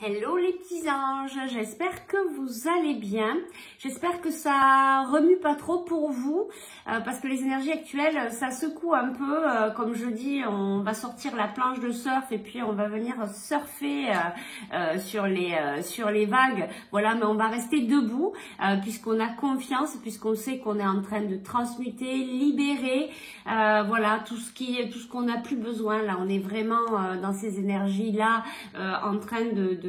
Hello les petits anges, j'espère que vous allez bien, j'espère que ça remue pas trop pour vous, parce que les énergies actuelles, ça secoue un peu, comme je dis, on va sortir la planche de surf et puis on va venir surfer sur les vagues, voilà, mais on va rester debout, puisqu'on a confiance, puisqu'on sait qu'on est en train de transmuter, libérer, voilà, tout ce qu'on n'a plus besoin, là, on est vraiment dans ces énergies-là, en train de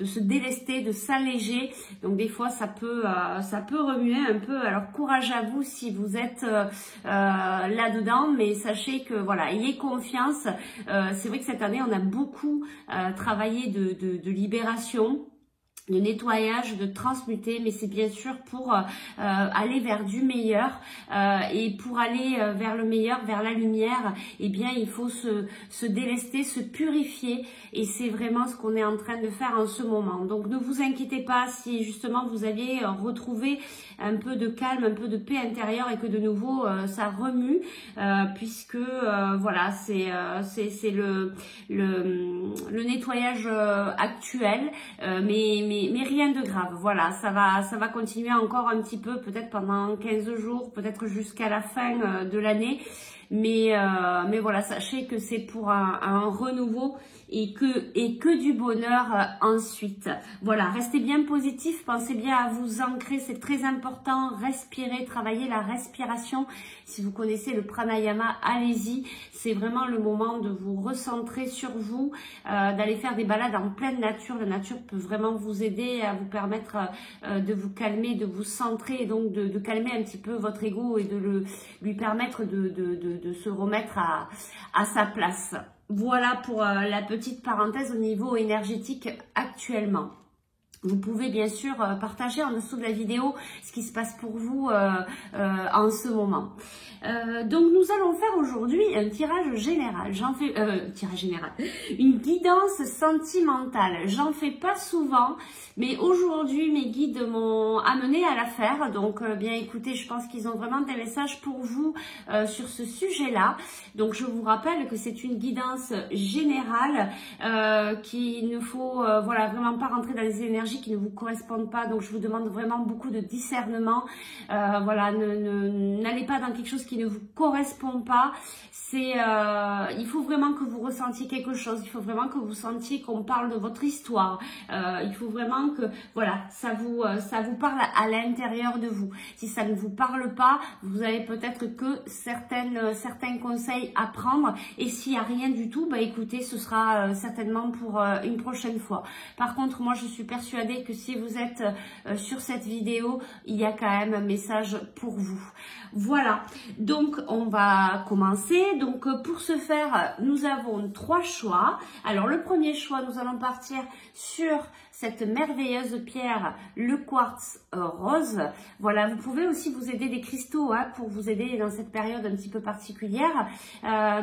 se délester, de s'alléger. Donc des fois ça peut remuer un peu. Alors courage à vous si vous êtes là-dedans, mais sachez que voilà, ayez confiance. C'est vrai que cette année on a beaucoup travaillé de libération, de nettoyage, de transmuter, mais c'est bien sûr pour aller vers du meilleur, et pour aller vers le meilleur, vers la lumière, eh bien il faut se délester, se purifier, et c'est vraiment ce qu'on est en train de faire en ce moment. Donc ne vous inquiétez pas si justement vous aviez retrouvé un peu de calme, un peu de paix intérieure et que de nouveau ça remue, puisque voilà, c'est le nettoyage actuel, mais rien de grave. Voilà, ça va continuer encore un petit peu, peut-être pendant 15 jours, peut-être jusqu'à la fin de l'année. Mais voilà, sachez que c'est pour un renouveau et que du bonheur ensuite. Voilà, restez bien positif, pensez bien à vous ancrer, c'est très important. Respirez, travaillez la respiration. Si vous connaissez le pranayama, allez-y. C'est vraiment le moment de vous recentrer sur vous, d'aller faire des balades en pleine nature. La nature peut vraiment vous aider à vous permettre de vous calmer, de vous centrer, et donc de calmer un petit peu votre ego et de lui permettre de se remettre à sa place. Voilà pour la petite parenthèse au niveau énergétique actuellement. Vous pouvez bien sûr partager en dessous de la vidéo ce qui se passe pour vous en ce moment. Donc nous allons faire aujourd'hui un tirage général. Une guidance sentimentale. J'en fais pas souvent, mais aujourd'hui mes guides m'ont amené à la faire. Donc bien écoutez, je pense qu'ils ont vraiment des messages pour vous sur ce sujet-là. Donc je vous rappelle que c'est une guidance générale, qu'il ne faut voilà, vraiment pas rentrer dans les énergies qui ne vous correspondent pas. Donc je vous demande vraiment beaucoup de discernement. Voilà, n'allez pas dans quelque chose qui ne vous correspond pas. Il faut vraiment que vous ressentiez quelque chose. Il faut vraiment que vous sentiez qu'on parle de votre histoire. Il faut vraiment que voilà, ça vous parle à l'intérieur de vous. Si ça ne vous parle pas, vous avez peut-être que certains conseils à prendre. Et s'il n'y a rien du tout, bah écoutez, ce sera certainement pour une prochaine fois. Par contre, moi je suis persuadée que si vous êtes sur cette vidéo, il y a quand même un message pour vous. Voilà, donc on va commencer. Donc pour ce faire, nous avons 3 choix. Alors le premier choix, nous allons partir sur cette merveilleuse pierre, le quartz rose. Voilà, vous pouvez aussi vous aider des cristaux pour vous aider dans cette période un petit peu particulière.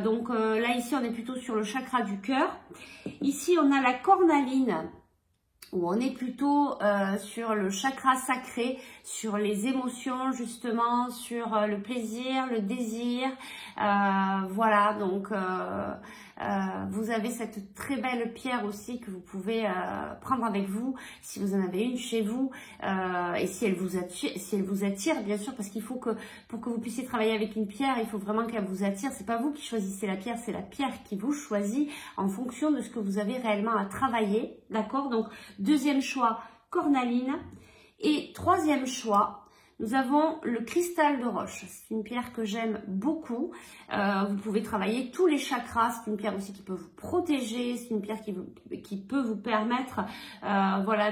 Donc là ici on est plutôt sur le chakra du cœur. Ici on a la cornaline, où on est plutôt sur le chakra sacré, sur les émotions justement, sur le plaisir, le désir. Voilà, donc vous avez cette très belle pierre aussi que vous pouvez prendre avec vous si vous en avez une chez vous, et si elle vous attire bien sûr, parce qu'il faut que pour que vous puissiez travailler avec une pierre, il faut vraiment qu'elle vous attire. C'est pas vous qui choisissez la pierre, c'est la pierre qui vous choisit en fonction de ce que vous avez réellement à travailler, d'accord? Donc deuxième choix, cornaline. Et troisième choix, nous avons le cristal de roche. C'est une pierre que j'aime beaucoup. Vous pouvez travailler tous les chakras. C'est une pierre aussi qui peut vous protéger. C'est une pierre qui peut vous permettre voilà,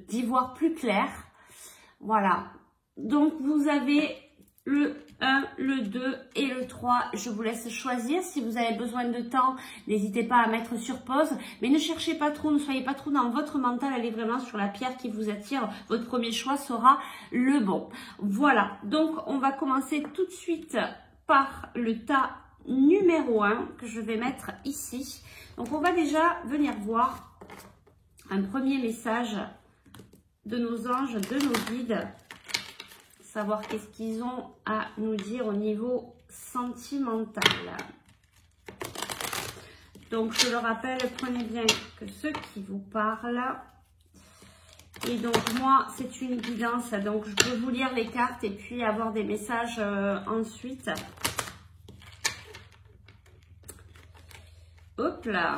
d'y voir plus clair. Voilà. Donc vous avez le 1, le 2 et le 3, je vous laisse choisir. Si vous avez besoin de temps, n'hésitez pas à mettre sur pause. Mais ne cherchez pas trop, ne soyez pas trop dans votre mental. Allez vraiment sur la pierre qui vous attire. Votre premier choix sera le bon. Voilà, donc on va commencer tout de suite par le tas numéro 1 que je vais mettre ici. Donc on va déjà venir voir un premier message de nos anges, de nos guides. Savoir qu'est-ce qu'ils ont à nous dire au niveau sentimental. Donc, je le rappelle, prenez bien que ce qui vous parle. Et donc, moi, c'est une guidance. Donc, je peux vous lire les cartes et puis avoir des messages ensuite. Hop là.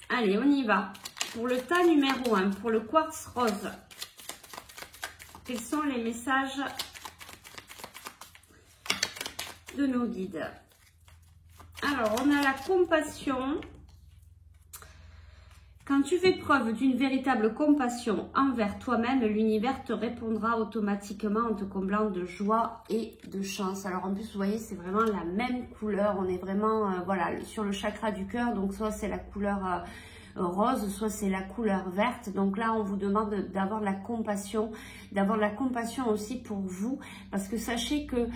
Allez, on y va. Pour le tas numéro 1, pour le quartz rose, quels sont les messages de nos guides? Alors, on a la compassion. Quand tu fais preuve d'une véritable compassion envers toi-même, l'univers te répondra automatiquement en te comblant de joie et de chance. Alors en plus, vous voyez, c'est vraiment la même couleur. On est vraiment voilà, sur le chakra du cœur. Donc soit c'est la couleur rose, soit c'est la couleur verte. Donc là, on vous demande d'avoir de la compassion aussi pour vous. Parce que sachez que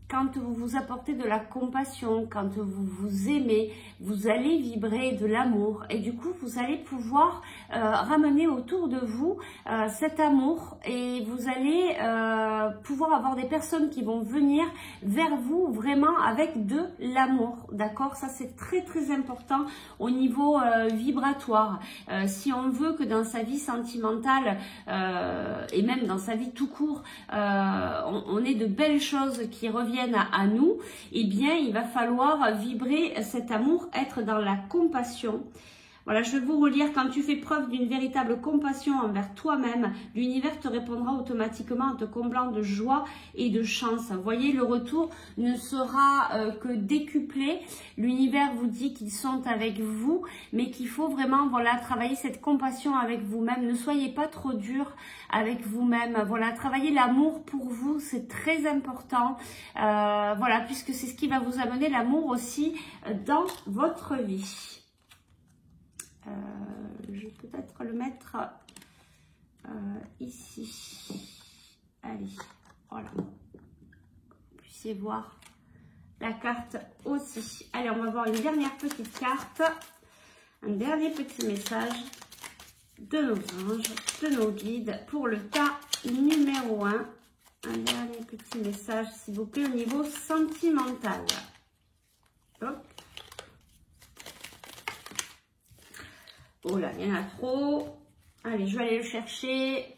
quand vous vous apportez de la compassion, quand vous vous aimez, vous allez vibrer de l'amour. Et du coup, vous allez pouvoir ramener autour de vous cet amour. Et vous allez pouvoir avoir des personnes qui vont venir vers vous vraiment avec de l'amour. D'accord? Ça, c'est très, très important au niveau vibratoire. Si on veut que dans sa vie sentimentale et même dans sa vie tout court, on ait de belles choses qui reviennent à nous, eh bien, il va falloir vibrer cet amour, être dans la compassion. Voilà, je vais vous relire. Quand tu fais preuve d'une véritable compassion envers toi-même, l'univers te répondra automatiquement en te comblant de joie et de chance. Vous voyez, le retour ne sera que décuplé. L'univers vous dit qu'ils sont avec vous, mais qu'il faut vraiment, voilà, travailler cette compassion avec vous-même. Ne soyez pas trop dur avec vous-même. Voilà, travailler l'amour pour vous, c'est très important. Voilà, puisque c'est ce qui va vous amener l'amour aussi dans votre vie. Je vais peut-être le mettre ici. Allez, voilà. Que vous puissiez voir la carte aussi. Allez, on va voir une dernière petite carte. Un dernier petit message de nos anges, de nos guides pour le tas numéro 1. Un dernier petit message, s'il vous plaît, au niveau sentimental. Hop. Oh là, il y en a trop. Allez, je vais aller le chercher.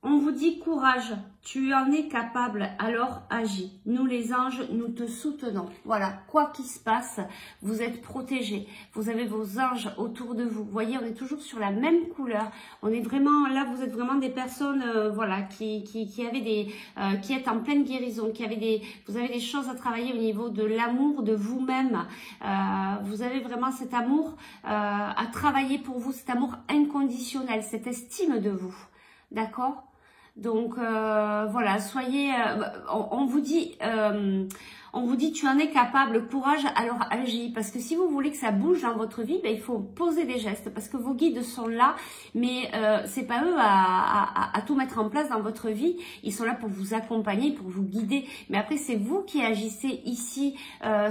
On vous dit courage, tu en es capable, alors agis. Nous les anges, nous te soutenons. Voilà, quoi qu'il se passe, vous êtes protégés. Vous avez vos anges autour de vous. Vous voyez, on est toujours sur la même couleur. On est vraiment, là, vous êtes vraiment des personnes, voilà, qui avaient des, qui êtes en pleine guérison, vous avez des choses à travailler au niveau de l'amour de vous-même. Vous avez vraiment cet amour à travailler pour vous, cet amour inconditionnel, cette estime de vous. D'accord ? Donc voilà, soyez, on vous dit tu en es capable, courage, alors agis. Parce que si vous voulez que ça bouge dans votre vie, ben, il faut poser des gestes. Parce que vos guides sont là, mais c'est pas eux à tout mettre en place dans votre vie. Ils sont là pour vous accompagner, pour vous guider. Mais après, c'est vous qui agissez ici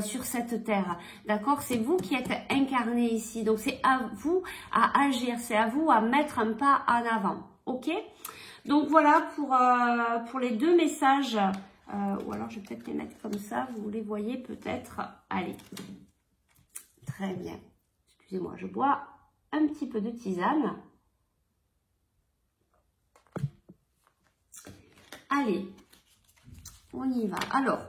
sur cette terre. D'accord? C'est vous qui êtes incarné ici. Donc c'est à vous à agir, c'est à vous à mettre un pas en avant. Ok? Donc voilà pour les deux messages, ou alors je vais peut-être les mettre comme ça, vous les voyez peut-être. Allez, très bien. Excusez-moi, je bois un petit peu de tisane. Allez, on y va. Alors,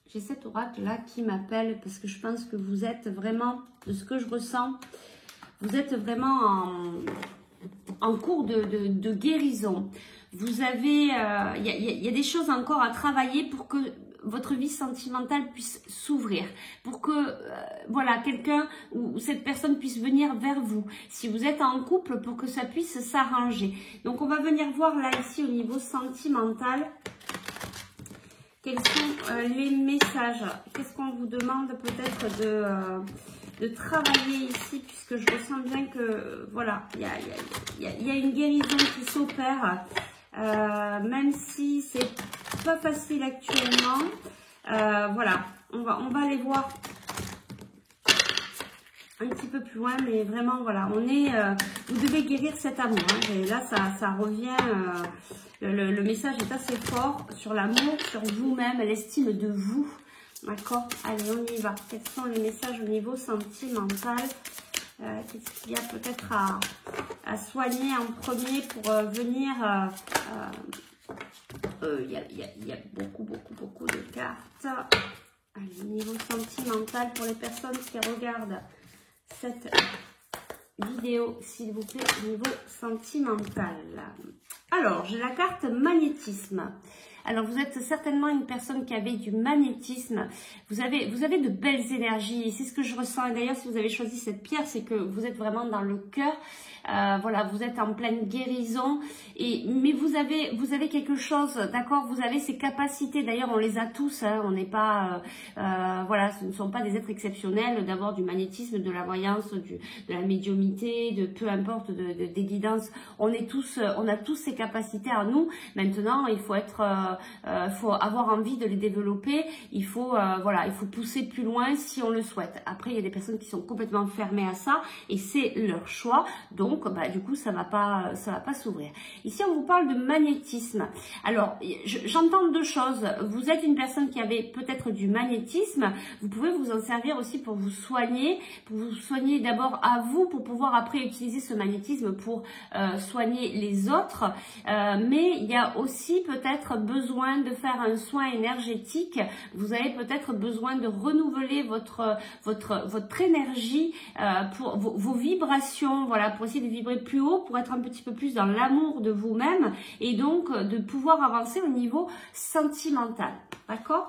j'ai cet oracle là qui m'appelle parce que je pense que vous êtes vraiment, de ce que je ressens, vous êtes vraiment en cours de guérison. Vous avez, il y a des choses encore à travailler pour que votre vie sentimentale puisse s'ouvrir, pour que voilà, quelqu'un ou cette personne puisse venir vers vous. Si vous êtes en couple, pour que ça puisse s'arranger. Donc on va venir voir là ici au niveau sentimental. Quels sont les messages? Qu'est-ce qu'on vous demande peut-être de travailler ici, puisque je ressens bien que voilà, il y a une guérison qui s'opère, même si c'est pas facile actuellement. Voilà, on va aller voir un petit peu plus loin, mais vraiment voilà, on est, vous devez guérir cet amour. Hein, et là, ça revient. Le message est assez fort sur l'amour, sur vous-même, l'estime de vous. D'accord? Allez, on y va. Quels sont les messages au niveau sentimental? Qu'est-ce qu'il y a peut-être à soigner en premier pour venir... il y a beaucoup de cartes. Allez, niveau sentimental pour les personnes qui regardent cette vidéo, s'il vous plaît, niveau sentimental. Alors, j'ai la carte magnétisme. Alors, vous êtes certainement une personne qui avait du magnétisme. Vous avez de belles énergies. C'est ce que je ressens. Et d'ailleurs, si vous avez choisi cette pierre, c'est que vous êtes vraiment dans le cœur. Voilà, vous êtes en pleine guérison. Mais vous avez quelque chose, d'accord? Vous avez ces capacités. D'ailleurs, on les a tous. Hein, on n'est pas, voilà, ce ne sont pas des êtres exceptionnels d'avoir du magnétisme, de la voyance, de la médiumité, de peu importe, des guidances. On a tous ces capacités à nous. Maintenant, il faut faut avoir envie de les développer. Il faut, voilà, il faut pousser plus loin si on le souhaite. Après, il y a des personnes qui sont complètement fermées à ça et c'est leur choix. Donc, du coup, ça va pas s'ouvrir. Ici, on vous parle de magnétisme. Alors, j'entends deux choses. Vous êtes une personne qui avait peut-être du magnétisme. Vous pouvez vous en servir aussi pour vous soigner d'abord à vous, pour pouvoir après utiliser ce magnétisme pour soigner les autres. Mais il y a aussi peut-être besoin de faire un soin énergétique. Vous avez peut-être besoin de renouveler votre énergie pour vos vibrations, voilà, pour essayer de vibrer plus haut, pour être un petit peu plus dans l'amour de vous-même et donc de pouvoir avancer au niveau sentimental. D'accord?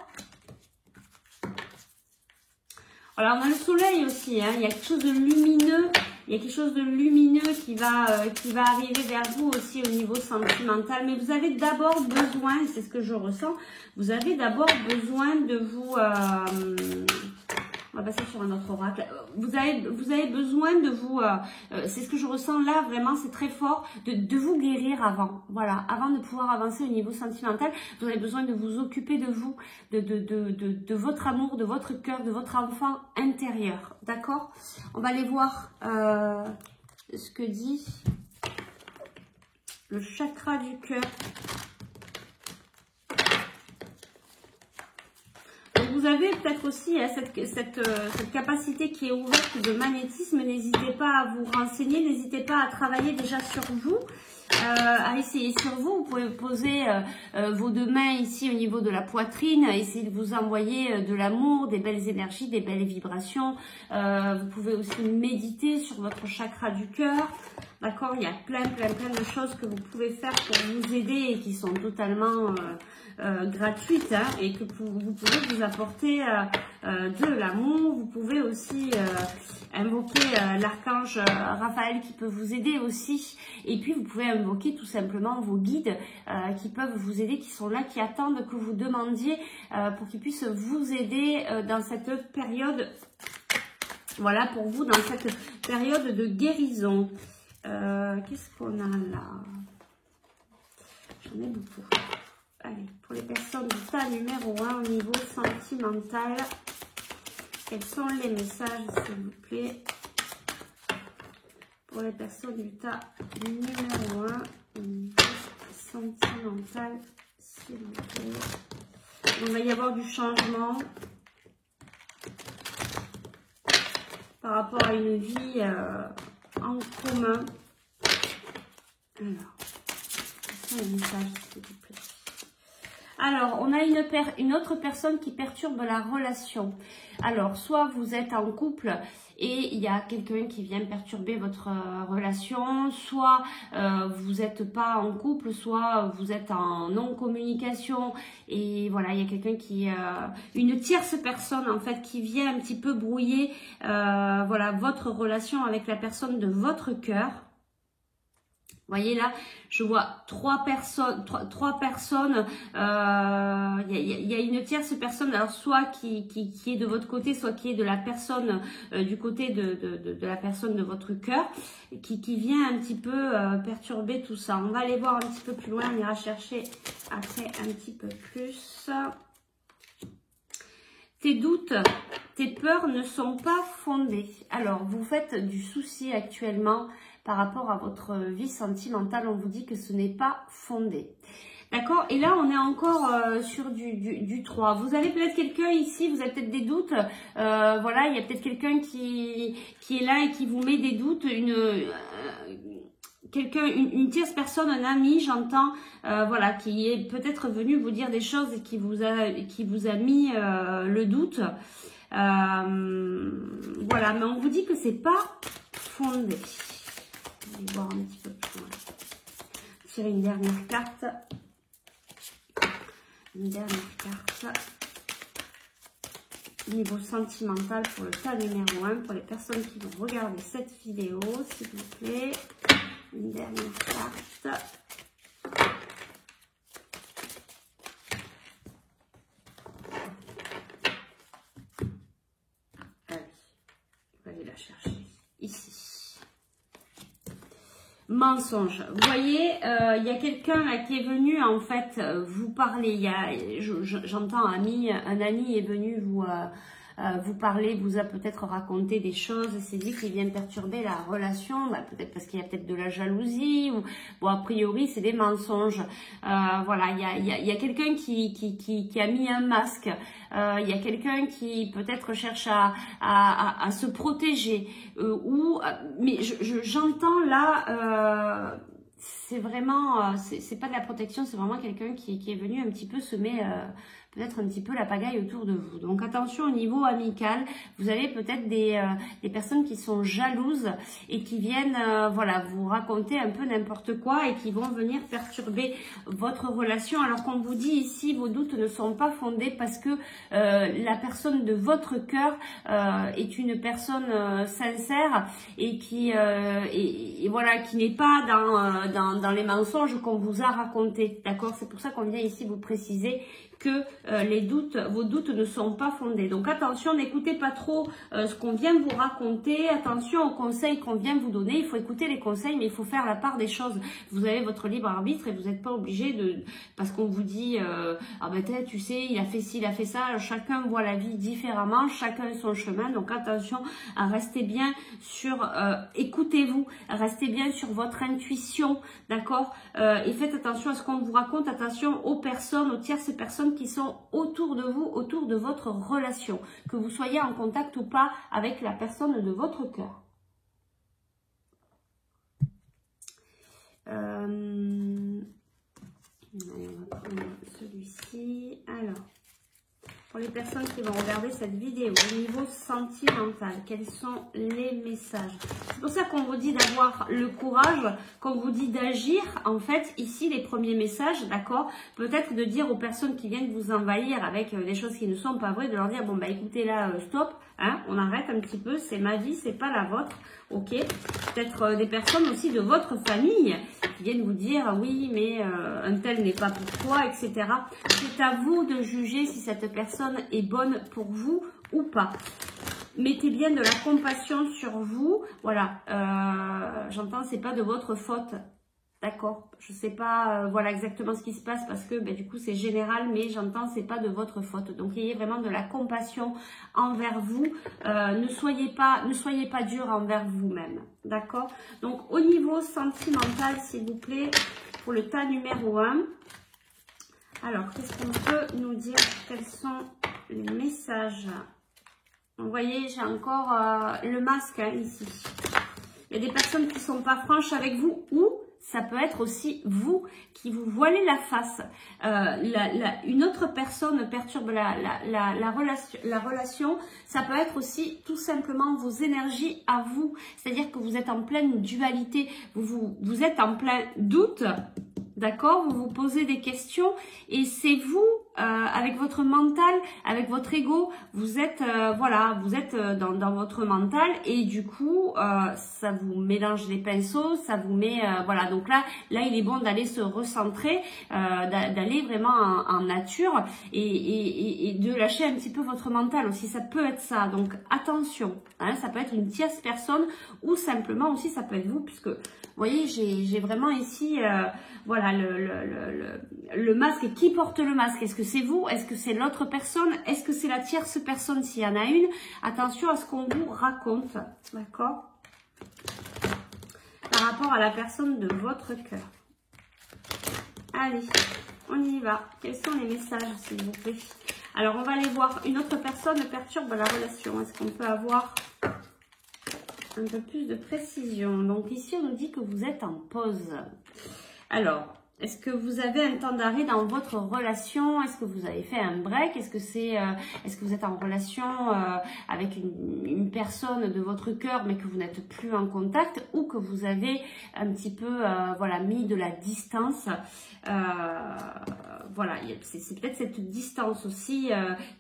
Alors, on a le soleil aussi, hein. Il y a quelque chose de lumineux. Il y a quelque chose de lumineux qui va arriver vers vous aussi au niveau sentimental. Mais vous avez d'abord besoin, c'est ce que je ressens, vous avez d'abord besoin de vous... on va passer sur un autre oracle. Vous avez besoin de vous... c'est ce que je ressens là, vraiment, c'est très fort, de vous guérir avant. Voilà, avant de pouvoir avancer au niveau sentimental, vous avez besoin de vous occuper de vous, de votre amour, de votre cœur, de votre enfant intérieur. D'accord? On va aller voir ce que dit le chakra du cœur. Vous avez peut-être aussi cette capacité qui est ouverte de magnétisme. N'hésitez pas à vous renseigner, n'hésitez pas à travailler déjà sur vous, à essayer sur vous. Vous pouvez poser vos deux mains ici au niveau de la poitrine, essayer de vous envoyer de l'amour, des belles énergies, des belles vibrations. Vous pouvez aussi méditer sur votre chakra du cœur. D'accord, il y a plein de choses que vous pouvez faire pour vous aider et qui sont totalement gratuites, hein, et que vous pouvez vous apporter de l'amour. Vous pouvez aussi invoquer l'archange Raphaël qui peut vous aider aussi. Et puis vous pouvez invoquer tout simplement vos guides qui peuvent vous aider, qui sont là, qui attendent que vous demandiez pour qu'ils puissent vous aider dans cette période. Voilà pour vous dans cette période de guérison. Qu'est-ce qu'on a là? J'en ai beaucoup. Allez, pour les personnes du tas numéro 1 au niveau sentimental, quels sont les messages, s'il vous plaît? Pour les personnes du tas numéro 1 au niveau sentimental, s'il vous plaît. Il va y avoir du changement par rapport à une vie en commun. Alors, quels sont les messages, s'il vous plaît? Alors, on a une autre personne qui perturbe la relation. Alors, soit vous êtes en couple et il y a quelqu'un qui vient perturber votre relation, soit vous n'êtes pas en couple, soit vous êtes en non-communication et voilà, il y a quelqu'un qui... une tierce personne en fait qui vient un petit peu brouiller voilà, votre relation avec la personne de votre cœur. Vous voyez là, je vois trois personnes. Il y a une tierce personne, alors soit qui est de votre côté, soit qui est de la personne du côté de la personne de votre cœur, qui vient un petit peu perturber tout ça. On va aller voir un petit peu plus loin, on ira chercher après un petit peu plus. Tes doutes, tes peurs ne sont pas fondés. Alors, vous faites du souci actuellement par rapport à votre vie sentimentale. On vous dit que ce n'est pas fondé. D'accord? Et là, on est encore sur du 3. Vous avez peut-être quelqu'un ici, vous avez peut-être des doutes. Voilà, il y a peut-être quelqu'un qui est là et qui vous met des doutes. Une tierce personne, un ami, j'entends, voilà, qui est peut-être venu vous dire des choses et qui vous a mis le doute. Voilà, mais on vous dit que c'est pas fondé. On va voir un petit peu plus loin. Tirer une dernière carte. Une dernière carte. Niveau sentimental pour le tas numéro 1, pour les personnes qui vont regarder cette vidéo, s'il vous plaît. Une dernière carte. Allez, on va aller la chercher ici. Mensonge. Vous voyez, il y a quelqu'un qui est venu en fait vous parler. J'entends un ami est venu vous parler, vous a peut-être raconté des choses, c'est dit qu'il vient perturber la relation, peut-être parce qu'il y a peut-être de la jalousie, ou bon, a priori c'est des mensonges. Voilà, il y a quelqu'un qui a mis un masque, il y a quelqu'un qui peut-être cherche à se protéger, mais j'entends là, c'est vraiment, c'est pas de la protection, c'est vraiment quelqu'un qui est venu un petit peu semer peut-être un petit peu la pagaille autour de vous. Donc attention au niveau amical, vous avez peut-être des personnes qui sont jalouses et qui viennent voilà, vous raconter un peu n'importe quoi et qui vont venir perturber votre relation. Alors qu'on vous dit ici, vos doutes ne sont pas fondés parce que la personne de votre cœur est une personne sincère et qui et voilà, qui n'est pas dans les mensonges qu'on vous a racontés. D'accord? C'est pour ça qu'on vient ici vous préciser que vos doutes ne sont pas fondés. Donc attention, n'écoutez pas trop ce qu'on vient vous raconter. Attention aux conseils qu'on vient vous donner. Il faut écouter les conseils, mais il faut faire la part des choses. Vous avez votre libre arbitre et vous n'êtes pas obligé de... Parce qu'on vous dit, ah ben tu sais, il a fait ci, il a fait ça. Chacun voit la vie différemment, chacun son chemin. Donc attention à rester bien sur... écoutez-vous, restez bien sur votre intuition, d'accord? Et faites attention à ce qu'on vous raconte. Attention aux personnes, aux tierces personnes qui sont autour de vous, autour de votre relation, que vous soyez en contact ou pas avec la personne de votre cœur. Allez, on va prendre celui-ci. Alors, pour les personnes qui vont regarder cette vidéo, au niveau sentimental, quels sont les messages? C'est pour ça qu'on vous dit d'avoir le courage, qu'on vous dit d'agir. En fait, ici, les premiers messages, d'accord, peut-être de dire aux personnes qui viennent vous envahir avec des choses qui ne sont pas vraies, de leur dire, bon, bah écoutez, là, stop, hein, on arrête un petit peu, c'est ma vie, c'est pas la vôtre, ok? Peut-être des personnes aussi de votre famille qui viennent vous dire, oui, mais un tel n'est pas pour toi, etc. C'est à vous de juger si cette personne est bonne pour vous ou pas. Mettez bien de la compassion sur vous. Voilà, j'entends, c'est pas de votre faute. D'accord, je sais pas voilà exactement ce qui se passe parce que du coup c'est général, mais j'entends c'est pas de votre faute. Donc ayez vraiment de la compassion envers vous. Ne soyez pas dur envers vous-même. D'accord. Donc au niveau sentimental, s'il vous plaît, pour le tas numéro 1. Alors, qu'est-ce qu'on peut nous dire? Quels sont les messages? Vous voyez, j'ai encore le masque hein, ici. Il y a des personnes qui ne sont pas franches avec vous ou ça peut être aussi vous qui vous voilez la face. Une autre personne perturbe la relation. Ça peut être aussi tout simplement vos énergies à vous. C'est-à-dire que vous êtes en pleine dualité. Vous êtes en plein doute. D'accord, vous vous posez des questions et c'est vous, avec votre mental, avec votre ego, vous êtes, voilà, vous êtes dans votre mental et du coup, ça vous mélange les pinceaux, ça vous met, voilà. Donc là, il est bon d'aller se recentrer, d'aller vraiment en nature et de lâcher un petit peu votre mental aussi. Ça peut être ça. Donc attention, hein, ça peut être une tierce personne ou simplement aussi ça peut être vous puisque, vous voyez, j'ai vraiment ici, voilà, le masque. Qui porte le masque? Est-ce que c'est vous? Est-ce que c'est l'autre personne? Est-ce que c'est la tierce personne s'il y en a une? Attention à ce qu'on vous raconte, d'accord? Par rapport à la personne de votre cœur. Allez, on y va. Quels sont les messages, s'il vous plaît? Alors, on va aller voir. Une autre personne perturbe la relation. Est-ce qu'on peut avoir un peu plus de précision? Donc, ici, on nous dit que vous êtes en pause. Alors, est-ce que vous avez un temps d'arrêt dans votre relation? Est-ce que vous avez fait un break? Est-ce que vous êtes en relation avec une personne de votre cœur mais que vous n'êtes plus en contact, ou que vous avez un petit peu voilà, mis de la distance? Voilà, c'est peut-être cette distance aussi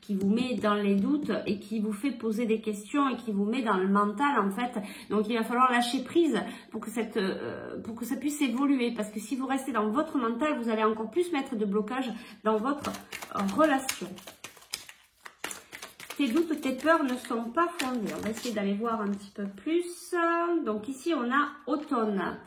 qui vous met dans les doutes et qui vous fait poser des questions et qui vous met dans le mental en fait. Donc il va falloir lâcher prise pour que ça puisse évoluer, parce que si vous restez dans votre mental, vous allez encore plus mettre de blocage dans votre relation. Tes doutes, tes peurs ne sont pas fondés. On va essayer d'aller voir un petit peu plus. Donc ici, on a automne.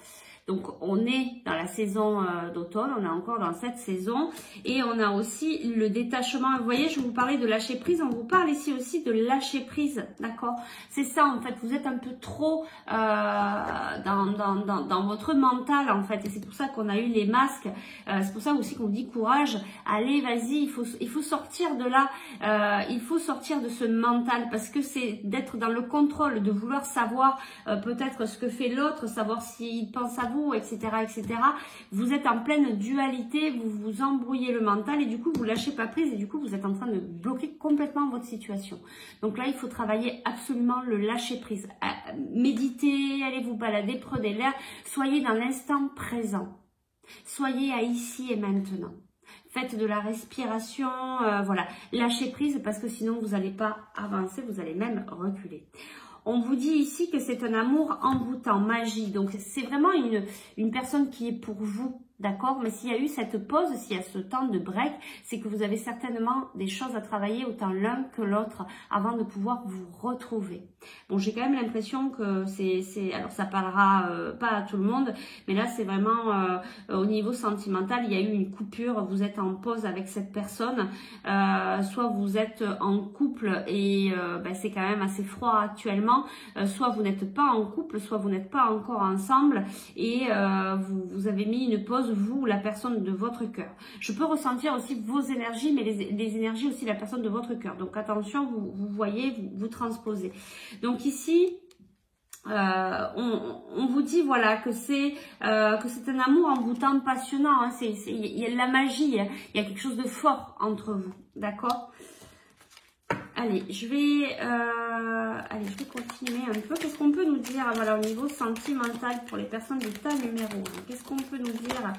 Donc, on est dans la saison d'automne, on est encore dans cette saison. Et on a aussi le détachement. Vous voyez, je vous parlais de lâcher prise. On vous parle ici aussi de lâcher prise, d'accord? C'est ça, en fait. Vous êtes un peu trop dans votre mental, en fait. Et c'est pour ça qu'on a eu les masques. C'est pour ça aussi qu'on dit courage. Allez, vas-y, il faut sortir de là. Il faut sortir de ce mental. Parce que c'est d'être dans le contrôle, de vouloir savoir peut-être ce que fait l'autre, savoir s'il pense à vous, etc., etc. Vous êtes en pleine dualité, vous vous embrouillez le mental et du coup vous lâchez pas prise et du coup vous êtes en train de bloquer complètement votre situation. Donc là il faut travailler absolument le lâcher prise. Méditez, allez vous balader, prenez l'air, soyez dans l'instant présent. Soyez à ici et maintenant. Faites de la respiration, voilà, lâchez prise parce que sinon vous n'allez pas avancer, vous allez même reculer. On vous dit ici que c'est un amour envoûtant, magie. Donc, c'est vraiment une personne qui est pour vous, d'accord? Mais s'il y a eu cette pause, s'il y a ce temps de break, c'est que vous avez certainement des choses à travailler, autant l'un que l'autre, avant de pouvoir vous retrouver. Bon, j'ai quand même l'impression que alors ça parlera pas à tout le monde, mais là, c'est vraiment au niveau sentimental, il y a eu une coupure, vous êtes en pause avec cette personne, soit vous êtes en couple et c'est quand même assez froid actuellement, soit vous n'êtes pas en couple, soit vous n'êtes pas encore ensemble et vous avez mis une pause, vous, la personne de votre cœur. Je peux ressentir aussi vos énergies, mais les énergies aussi de la personne de votre cœur. Donc attention, vous voyez, vous transposez. Donc ici, on vous dit voilà que c'est un amour envoûtant, passionnant. Hein, il y a de la magie, hein, il y a quelque chose de fort entre vous, d'accord? Allez, je vais continuer un peu. Qu'est-ce qu'on peut nous dire voilà, au niveau sentimental pour les personnes d'état numéro 1? Qu'est-ce qu'on peut nous dire?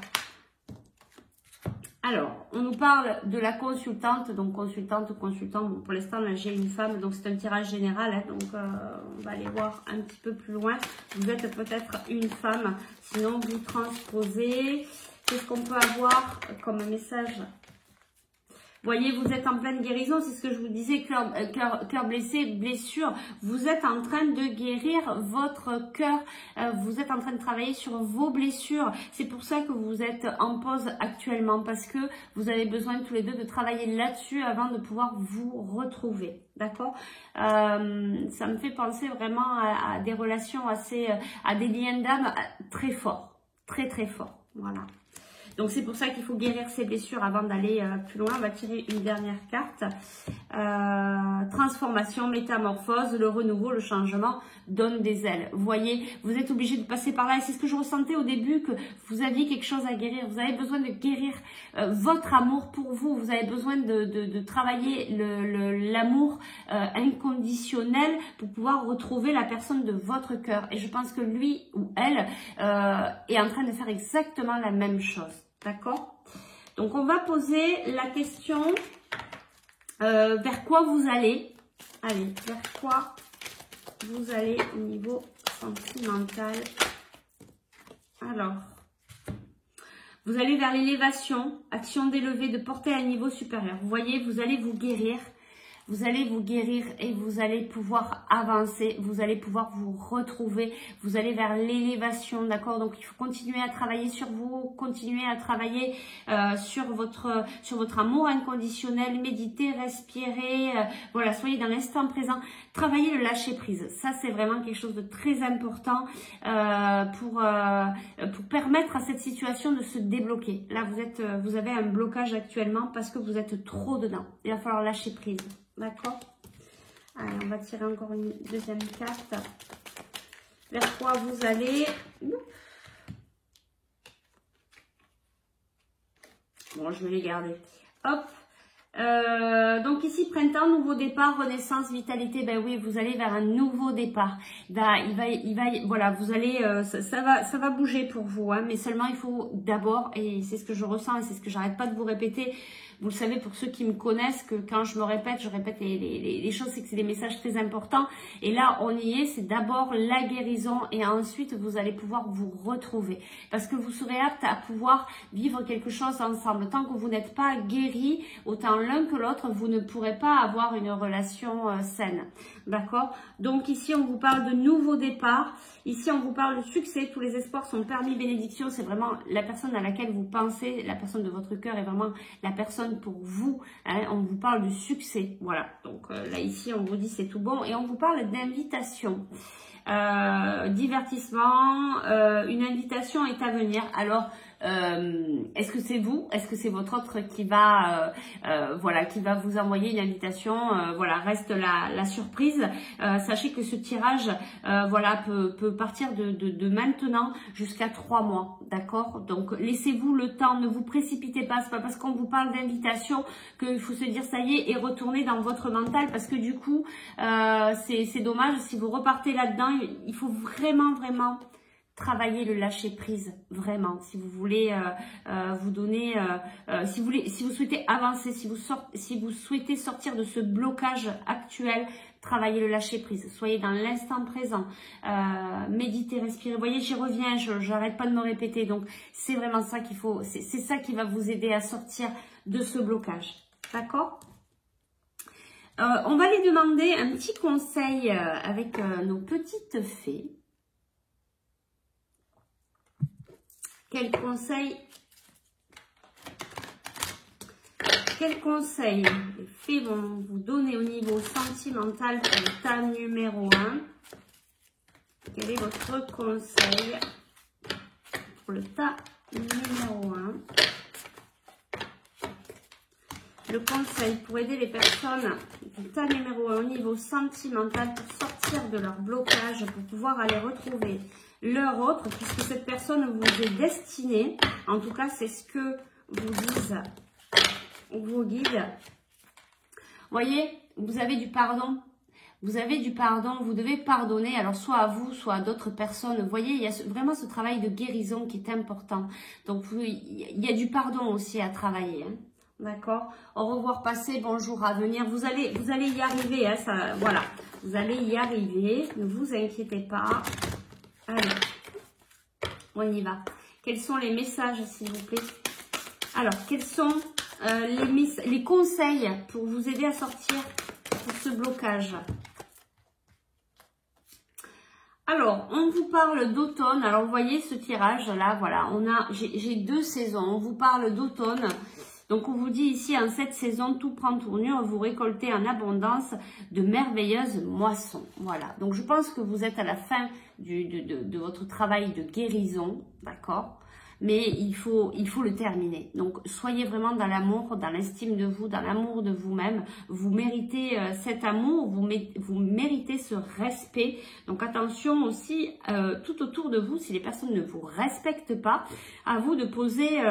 Alors, on nous parle de la consultante, donc consultant, bon, pour l'instant, là, j'ai une femme, donc c'est un tirage général, hein, donc on va aller voir un petit peu plus loin. Vous êtes peut-être une femme, sinon vous transposez. Qu'est-ce qu'on peut avoir comme message? Voyez, vous êtes en pleine guérison, c'est ce que je vous disais, cœur blessé, blessure. Vous êtes en train de guérir votre cœur, vous êtes en train de travailler sur vos blessures. C'est pour ça que vous êtes en pause actuellement, parce que vous avez besoin tous les deux de travailler là-dessus avant de pouvoir vous retrouver. D'accord? Ça me fait penser vraiment à des relations assez, à des liens d'âme très forts, très très forts. Voilà. Donc, c'est pour ça qu'il faut guérir ses blessures avant d'aller plus loin. On va tirer une dernière carte. Transformation, métamorphose, le renouveau, le changement donne des ailes. Vous voyez, vous êtes obligé de passer par là. Et c'est ce que je ressentais au début, que vous aviez quelque chose à guérir. Vous avez besoin de guérir votre amour pour vous. Vous avez besoin de travailler l'amour inconditionnel pour pouvoir retrouver la personne de votre cœur. Et je pense que lui ou elle est en train de faire exactement la même chose. D'accord? Donc, on va poser la question vers quoi vous allez. Allez, vers quoi vous allez au niveau sentimental. Alors, vous allez vers l'élévation, action d'élever, de porter à un niveau supérieur. Vous voyez, vous allez vous guérir. vous allez vous guérir et vous allez pouvoir avancer, vous allez pouvoir vous retrouver, vous allez vers l'élévation, d'accord? Donc il faut continuer à travailler sur vous, continuer à travailler sur votre amour inconditionnel, méditer, respirer, voilà, soyez dans l'instant présent, travaillez le lâcher prise. Ça c'est vraiment quelque chose de très important pour permettre à cette situation de se débloquer. Là vous avez un blocage actuellement parce que vous êtes trop dedans. Il va falloir lâcher prise. D'accord? Allez, on va tirer encore une deuxième carte. Vers quoi vous allez? Bon, je vais les garder. Hop. Donc ici, printemps, nouveau départ, renaissance, vitalité. Ben oui, vous allez vers un nouveau départ. Voilà, vous allez, ça va bouger pour vous, hein, mais seulement il faut d'abord, et c'est ce que je ressens et c'est ce que j'arrête pas de vous répéter. Vous le savez, pour ceux qui me connaissent, que quand je répète les choses, c'est que c'est des messages très importants. Et là, on y est, c'est d'abord la guérison et ensuite, vous allez pouvoir vous retrouver. Parce que vous serez apte à pouvoir vivre quelque chose ensemble. Tant que vous n'êtes pas guéri, autant l'un que l'autre, vous ne pourrez pas avoir une relation saine. D'accord? Donc ici, on vous parle de nouveau départ. Ici, on vous parle de succès. Tous les espoirs sont permis, bénédiction. C'est vraiment la personne à laquelle vous pensez. La personne de votre cœur est vraiment la personne pour vous. Hein. On vous parle de succès. Voilà. Donc là, ici, on vous dit c'est tout bon. Et on vous parle d'invitation. Divertissement. Une invitation est à venir. Alors, est-ce que c'est vous? Est-ce que c'est votre autre qui va voilà, qui va vous envoyer une invitation? Voilà, reste la surprise. Sachez que ce tirage voilà, peut partir de maintenant jusqu'à 3 mois, d'accord? Donc laissez-vous le temps, ne vous précipitez pas. C'est pas parce qu'on vous parle d'invitation qu'il faut se dire ça y est et retourner dans votre mental, parce que du coup c'est dommage. Si vous repartez là-dedans, il faut vraiment travailler le lâcher prise, vraiment. Si vous voulez vous donner, si vous souhaitez avancer, si vous souhaitez sortir de ce blocage actuel, travaillez le lâcher prise. Soyez dans l'instant présent, méditez, respirez. Vous voyez, j'y reviens, j'arrête pas de me répéter. Donc c'est vraiment ça qu'il faut, c'est ça qui va vous aider à sortir de ce blocage. D'accord? On va les demander un petit conseil avec nos petites fées. Quel conseil les fées vont vous donner au niveau sentimental pour le tas numéro 1? Quel est votre conseil pour le tas numéro 1? Le conseil pour aider les personnes du tas numéro 1 au niveau sentimental pour sortir de leur blocage, pour pouvoir aller retrouver leur autre, puisque cette personne vous est destinée. En tout cas, c'est ce que vous disent vos guides. Voyez, vous avez du pardon. Vous avez du pardon, vous devez pardonner, alors soit à vous, soit à d'autres personnes. Vous voyez, il y a vraiment ce travail de guérison qui est important. Donc, il y a du pardon aussi à travailler. Hein. D'accord? Au revoir passé, bonjour à venir. Vous allez y arriver. Hein, ça, voilà, vous allez y arriver. Ne vous inquiétez pas. Allez, on y va. Quels sont les messages, s'il vous plaît? Alors, quels sont les conseils pour vous aider à sortir de ce blocage? Alors, on vous parle d'automne. Alors, vous voyez ce tirage là, voilà. J'ai 2 saisons. On vous parle d'automne. Donc, on vous dit ici, en cette saison, tout prend tournure, vous récoltez en abondance de merveilleuses moissons. Voilà. Donc, je pense que vous êtes à la fin de votre travail de guérison, d'accord? Mais il faut le terminer. Donc, soyez vraiment dans l'amour, dans l'estime de vous, dans l'amour de vous-même. Vous méritez cet amour, vous méritez ce respect. Donc, attention aussi, tout autour de vous, si les personnes ne vous respectent pas, à vous de poser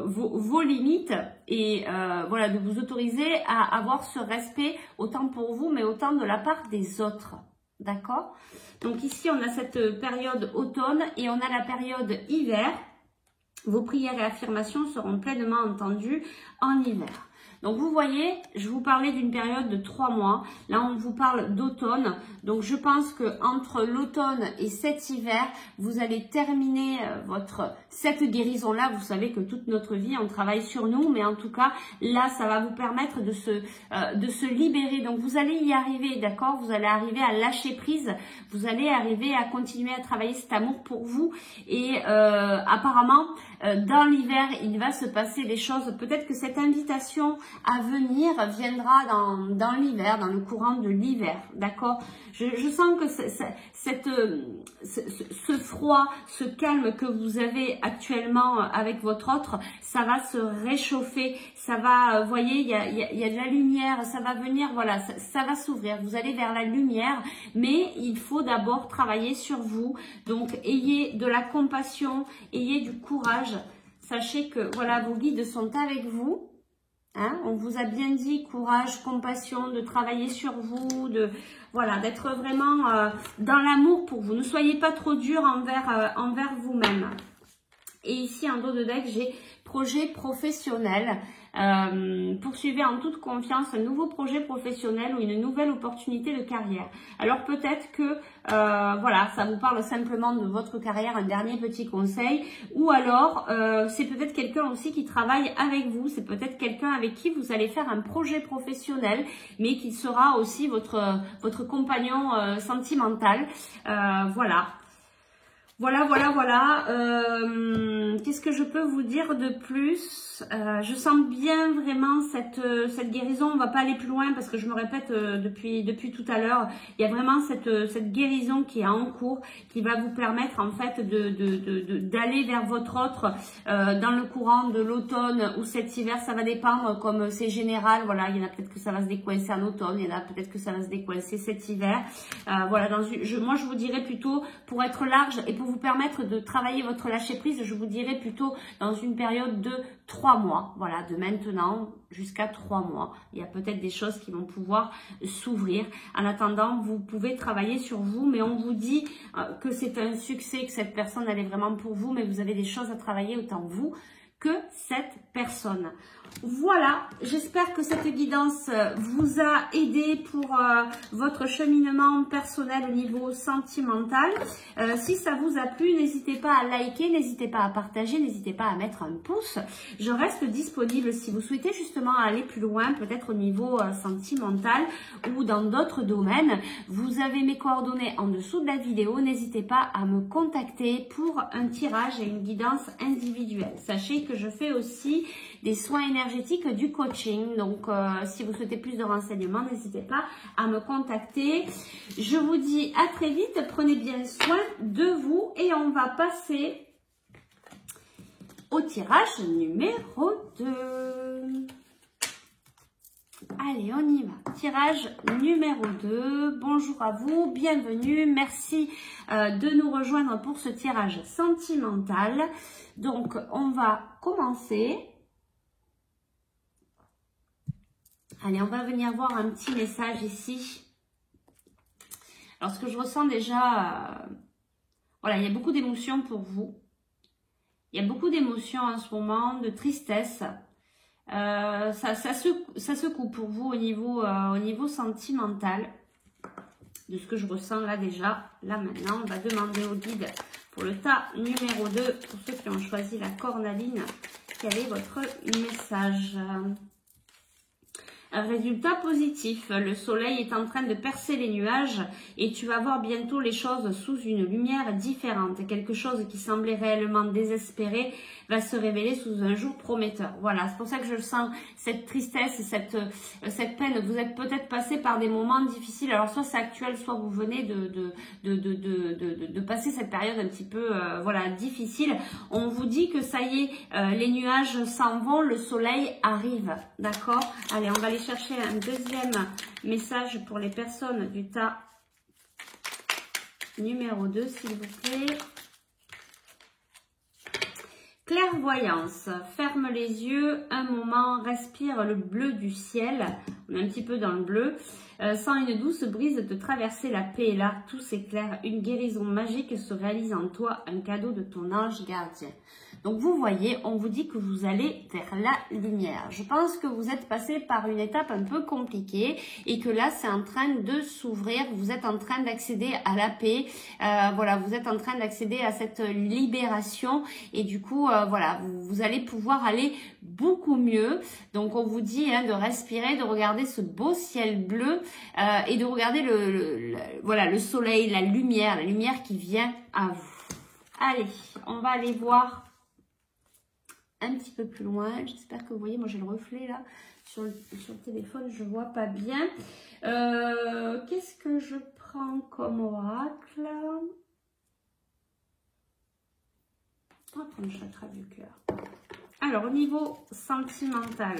vos limites et voilà, de vous autoriser à avoir ce respect autant pour vous, mais autant de la part des autres. D'accord? Donc, ici, on a cette période automne et on a la période hiver. Vos prières et affirmations seront pleinement entendues en hiver. Donc vous voyez, je vous parlais d'une période de 3 mois. Là, on vous parle d'automne. Donc je pense que entre l'automne et cet hiver, vous allez terminer cette guérison-là. Vous savez que toute notre vie, on travaille sur nous, mais en tout cas, là, ça va vous permettre de se libérer. Donc vous allez y arriver, d'accord? Vous allez arriver à lâcher prise. Vous allez arriver à continuer à travailler cet amour pour vous. Et apparemment, dans l'hiver, il va se passer des choses. Peut-être que cette invitation à venir viendra dans l'hiver, dans le courant de l'hiver, d'accord? Je sens que ce froid, ce calme que vous avez actuellement avec votre autre, ça va se réchauffer, ça va, vous voyez, il y a de la lumière, ça va venir, voilà, ça va s'ouvrir, vous allez vers la lumière, mais il faut d'abord travailler sur vous. Donc ayez de la compassion, ayez du courage, sachez que voilà, vos guides sont avec vous. Hein, on vous a bien dit courage, compassion, de travailler sur vous, d'être vraiment dans l'amour pour vous. Ne soyez pas trop dur envers vous-même. Et ici en dos de deck, j'ai projet professionnel. Poursuivez en toute confiance un nouveau projet professionnel ou une nouvelle opportunité de carrière. Alors peut-être que voilà, ça vous parle simplement de votre carrière, un dernier petit conseil, ou alors c'est peut-être quelqu'un aussi qui travaille avec vous, c'est peut-être quelqu'un avec qui vous allez faire un projet professionnel, mais qui sera aussi votre compagnon sentimental. Voilà. Voilà. Qu'est-ce que je peux vous dire de plus? Je sens bien vraiment cette guérison. On va pas aller plus loin parce que je me répète depuis tout à l'heure. Il y a vraiment cette guérison qui est en cours, qui va vous permettre en fait d'aller vers votre autre dans le courant de l'automne ou cet hiver. Ça va dépendre, comme c'est général. Voilà, il y en a peut-être que ça va se décoincer en automne, il y en a peut-être que ça va se décoincer cet hiver. Voilà, moi je vous dirais plutôt, pour être large et pour vous permettre de travailler votre lâcher prise, je vous dirais plutôt dans une période de 3 mois, voilà, de maintenant jusqu'à 3 mois. Il y a peut-être des choses qui vont pouvoir s'ouvrir. En attendant, vous pouvez travailler sur vous, mais on vous dit que c'est un succès, que cette personne elle est vraiment pour vous, mais vous avez des choses à travailler autant vous que cette personne. Voilà, j'espère que cette guidance vous a aidé pour votre cheminement personnel au niveau sentimental. Si ça vous a plu, n'hésitez pas à liker, n'hésitez pas à partager, n'hésitez pas à mettre un pouce. Je reste disponible si vous souhaitez justement aller plus loin, peut-être au niveau sentimental ou dans d'autres domaines. Vous avez mes coordonnées en dessous de la vidéo. N'hésitez pas à me contacter pour un tirage et une guidance individuelle. Sachez que je fais aussi des soins énergétiques, du coaching. Donc, si vous souhaitez plus de renseignements, n'hésitez pas à me contacter. Je vous dis à très vite. Prenez bien soin de vous et on va passer au tirage numéro 2. Allez, on y va. Tirage numéro 2. Bonjour à vous, bienvenue. Merci de nous rejoindre pour ce tirage sentimental. Donc, on va commencer. Allez, on va venir voir un petit message ici. Alors, ce que je ressens déjà, voilà, il y a beaucoup d'émotions pour vous. Il y a beaucoup d'émotions en ce moment, de tristesse. Ça secoue pour vous au niveau sentimental. De ce que je ressens là déjà. Là maintenant, on va demander au guide pour le tas numéro 2, pour ceux qui ont choisi la cornaline, quel est votre message ? Un résultat positif, le soleil est en train de percer les nuages et tu vas voir bientôt les choses sous une lumière différente. Quelque chose qui semblait réellement désespéré va se révéler sous un jour prometteur. Voilà, c'est pour ça que je sens cette tristesse, cette peine. Vous êtes peut-être passé par des moments difficiles. Alors soit c'est actuel, soit vous venez de passer cette période un petit peu voilà, difficile. On vous dit que ça y est, les nuages s'en vont, le soleil arrive. D'accord? Allez, on va aller chercher un deuxième message pour les personnes du tas numéro 2, s'il vous plaît. Clairvoyance. Ferme les yeux un moment, respire le bleu du ciel. On est un petit peu dans le bleu. Sans une douce brise de traverser la paix et là, tout s'éclaire. Une guérison magique se réalise en toi, un cadeau de ton ange gardien. Donc vous voyez, on vous dit que vous allez vers la lumière. Je pense que vous êtes passé par une étape un peu compliquée et que là c'est en train de s'ouvrir. Vous êtes en train d'accéder à la paix. Voilà, vous êtes en train d'accéder à cette libération et du coup, voilà, vous allez pouvoir aller beaucoup mieux. Donc on vous dit de respirer, de regarder ce beau ciel bleu et de regarder voilà, le soleil, la lumière qui vient à vous. Allez, on va aller voir un petit peu plus loin. J'espère que vous voyez, moi j'ai le reflet là sur le téléphone, je vois pas bien. Qu'est-ce que je prends comme oracle? On va prendre le chakra du cœur. Alors au niveau sentimental,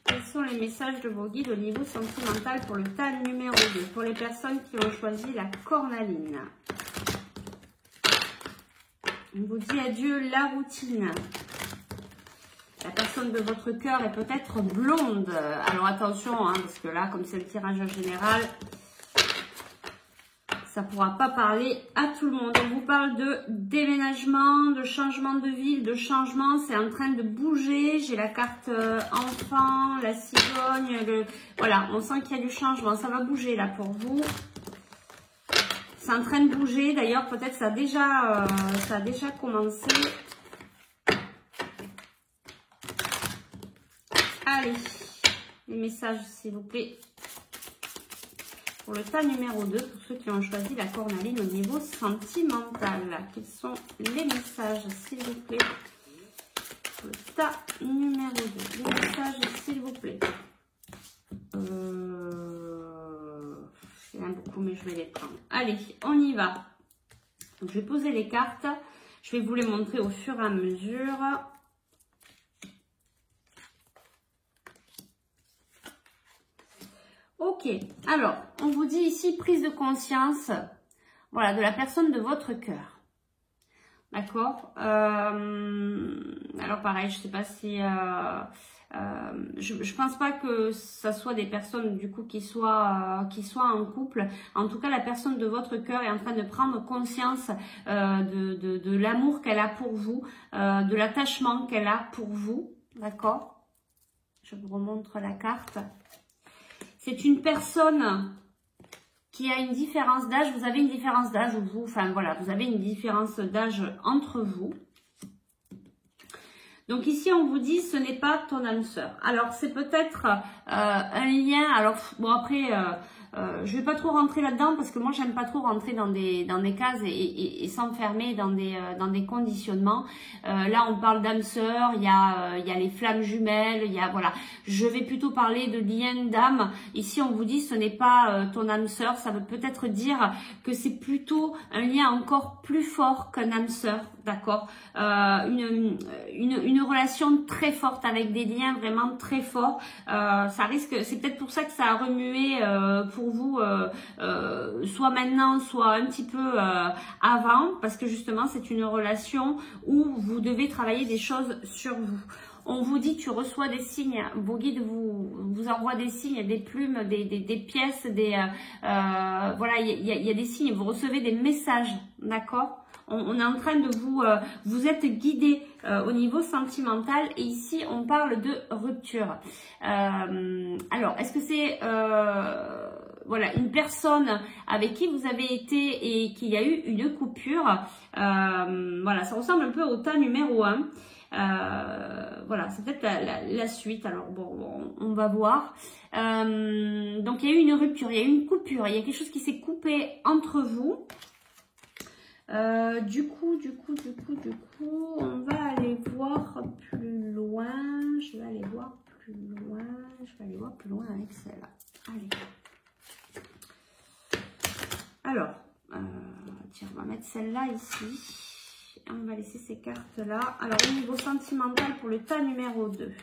quels sont les messages de vos guides au niveau sentimental pour le tas numéro 2, pour les personnes qui ont choisi la cornaline? On vous dit adieu la routine. La personne de votre cœur est peut-être blonde. Alors attention, parce que là, comme c'est le tirage général, ça ne pourra pas parler à tout le monde. On vous parle de déménagement, de changement de ville, de changement. C'est en train de bouger. J'ai la carte enfant, la cigogne. Voilà, on sent qu'il y a du changement. Ça va bouger là pour vous. C'est en train de bouger. D'ailleurs, peut-être ça a déjà commencé. Allez, les messages, s'il vous plaît. Pour le tas numéro 2, pour ceux qui ont choisi la cornaline au niveau sentimental. Quels sont les messages, s'il vous plaît? Pour le tas numéro 2. Les messages, s'il vous plaît. Il y en a beaucoup, mais je vais les prendre. Allez, on y va. Donc, je vais poser les cartes. Je vais vous les montrer au fur et à mesure. Ok, alors, on vous dit ici prise de conscience, voilà, de la personne de votre cœur. D'accord. Alors pareil, je sais pas si... je pense pas que ça soit des personnes du coup qui soient en couple. En tout cas, la personne de votre cœur est en train de prendre conscience de l'amour qu'elle a pour vous, de l'attachement qu'elle a pour vous. D'accord. Je vous remontre la carte. C'est une personne qui a une différence d'âge. Vous avez une différence d'âge ou vous, enfin voilà, vous avez une différence d'âge entre vous. Donc ici, on vous dit, ce n'est pas ton âme sœur. Alors, c'est peut-être un lien. Alors, bon, après, je vais pas trop rentrer là-dedans parce que moi, j'aime pas trop rentrer dans des cases et s'enfermer dans des conditionnements. Là, on parle d'âme sœur, il y a les flammes jumelles, il y a, voilà. Je vais plutôt parler de lien d'âme. Ici, on vous dit, ce n'est pas ton âme sœur. Ça veut peut-être dire que c'est plutôt un lien encore plus fort qu'un âme sœur, d'accord? Une relation très forte avec des liens vraiment très forts. Ça risque, c'est peut-être pour ça que ça a remué pour vous, soit maintenant, soit un petit peu avant, parce que justement c'est une relation où vous devez travailler des choses sur vous. On vous dit, tu reçois des signes, vos guides vous envoient des signes, des plumes, des pièces, voilà, il y a des signes, vous recevez des messages, d'accord? On est en train de vous êtes guidé au niveau sentimental et ici on parle de rupture. Alors, est-ce que c'est voilà, une personne avec qui vous avez été et qu'il y a eu une coupure? Voilà, ça ressemble un peu au tas numéro 1. Voilà, c'est peut-être la suite. Alors bon, on va voir. Donc il y a eu une rupture, il y a eu une coupure, il y a quelque chose qui s'est coupé entre vous. Du coup, on va aller voir plus loin. Je vais aller voir plus loin avec celle-là. Allez. Alors, tiens, on va mettre celle-là ici. On va laisser ces cartes-là. Alors, au niveau sentimental pour le tas numéro 2.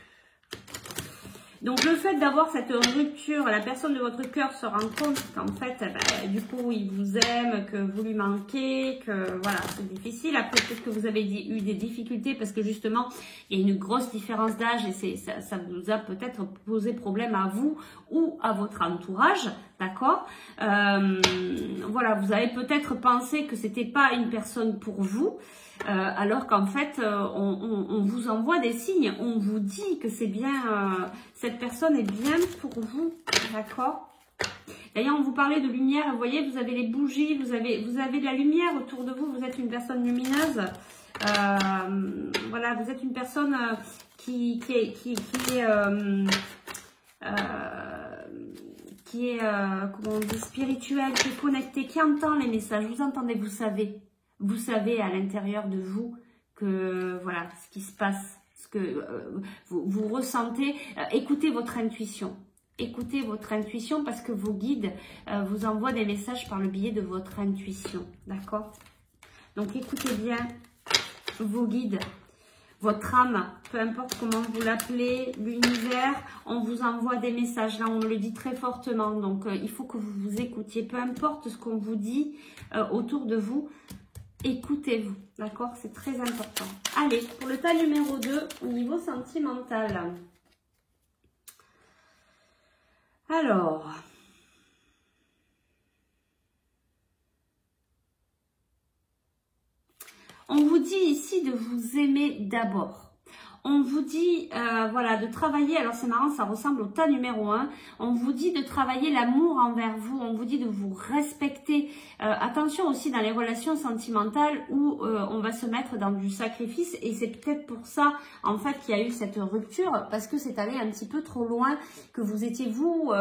Donc le fait d'avoir cette rupture, la personne de votre cœur se rend compte qu'en fait, du coup, il vous aime, que vous lui manquez, que voilà, c'est difficile. Après, peut-être que vous avez eu des difficultés parce que justement, il y a une grosse différence d'âge et ça vous a peut-être posé problème à vous ou à votre entourage, d'accord? Voilà, vous avez peut-être pensé que c'était pas une personne pour vous. Alors qu'en fait, on vous envoie des signes, on vous dit que c'est bien, cette personne est bien pour vous, d'accord? D'ailleurs, on vous parlait de lumière, vous voyez, vous avez les bougies, vous avez de la lumière autour de vous, vous êtes une personne lumineuse. Voilà, vous êtes une personne qui est comment on dit, spirituelle, qui est connectée, qui entend les messages, vous entendez, vous savez à l'intérieur de vous que voilà ce qui se passe, ce que vous ressentez. Écoutez votre intuition. Écoutez votre intuition parce que vos guides vous envoient des messages par le biais de votre intuition. D'accord? Donc écoutez bien vos guides, votre âme, peu importe comment vous l'appelez, l'univers, on vous envoie des messages. Là, on me le dit très fortement. Donc il faut que vous vous écoutiez. Peu importe ce qu'on vous dit autour de vous. Écoutez-vous, d'accord? C'est très important. Allez, pour le tas numéro 2, au niveau sentimental. Alors, on vous dit ici de vous aimer d'abord. On vous dit, voilà, de travailler, alors c'est marrant, ça ressemble au tas numéro 1, on vous dit de travailler l'amour envers vous, on vous dit de vous respecter. Attention aussi dans les relations sentimentales où on va se mettre dans du sacrifice et c'est peut-être pour ça, en fait, qu'il y a eu cette rupture, parce que c'est allé un petit peu trop loin, que vous étiez vous,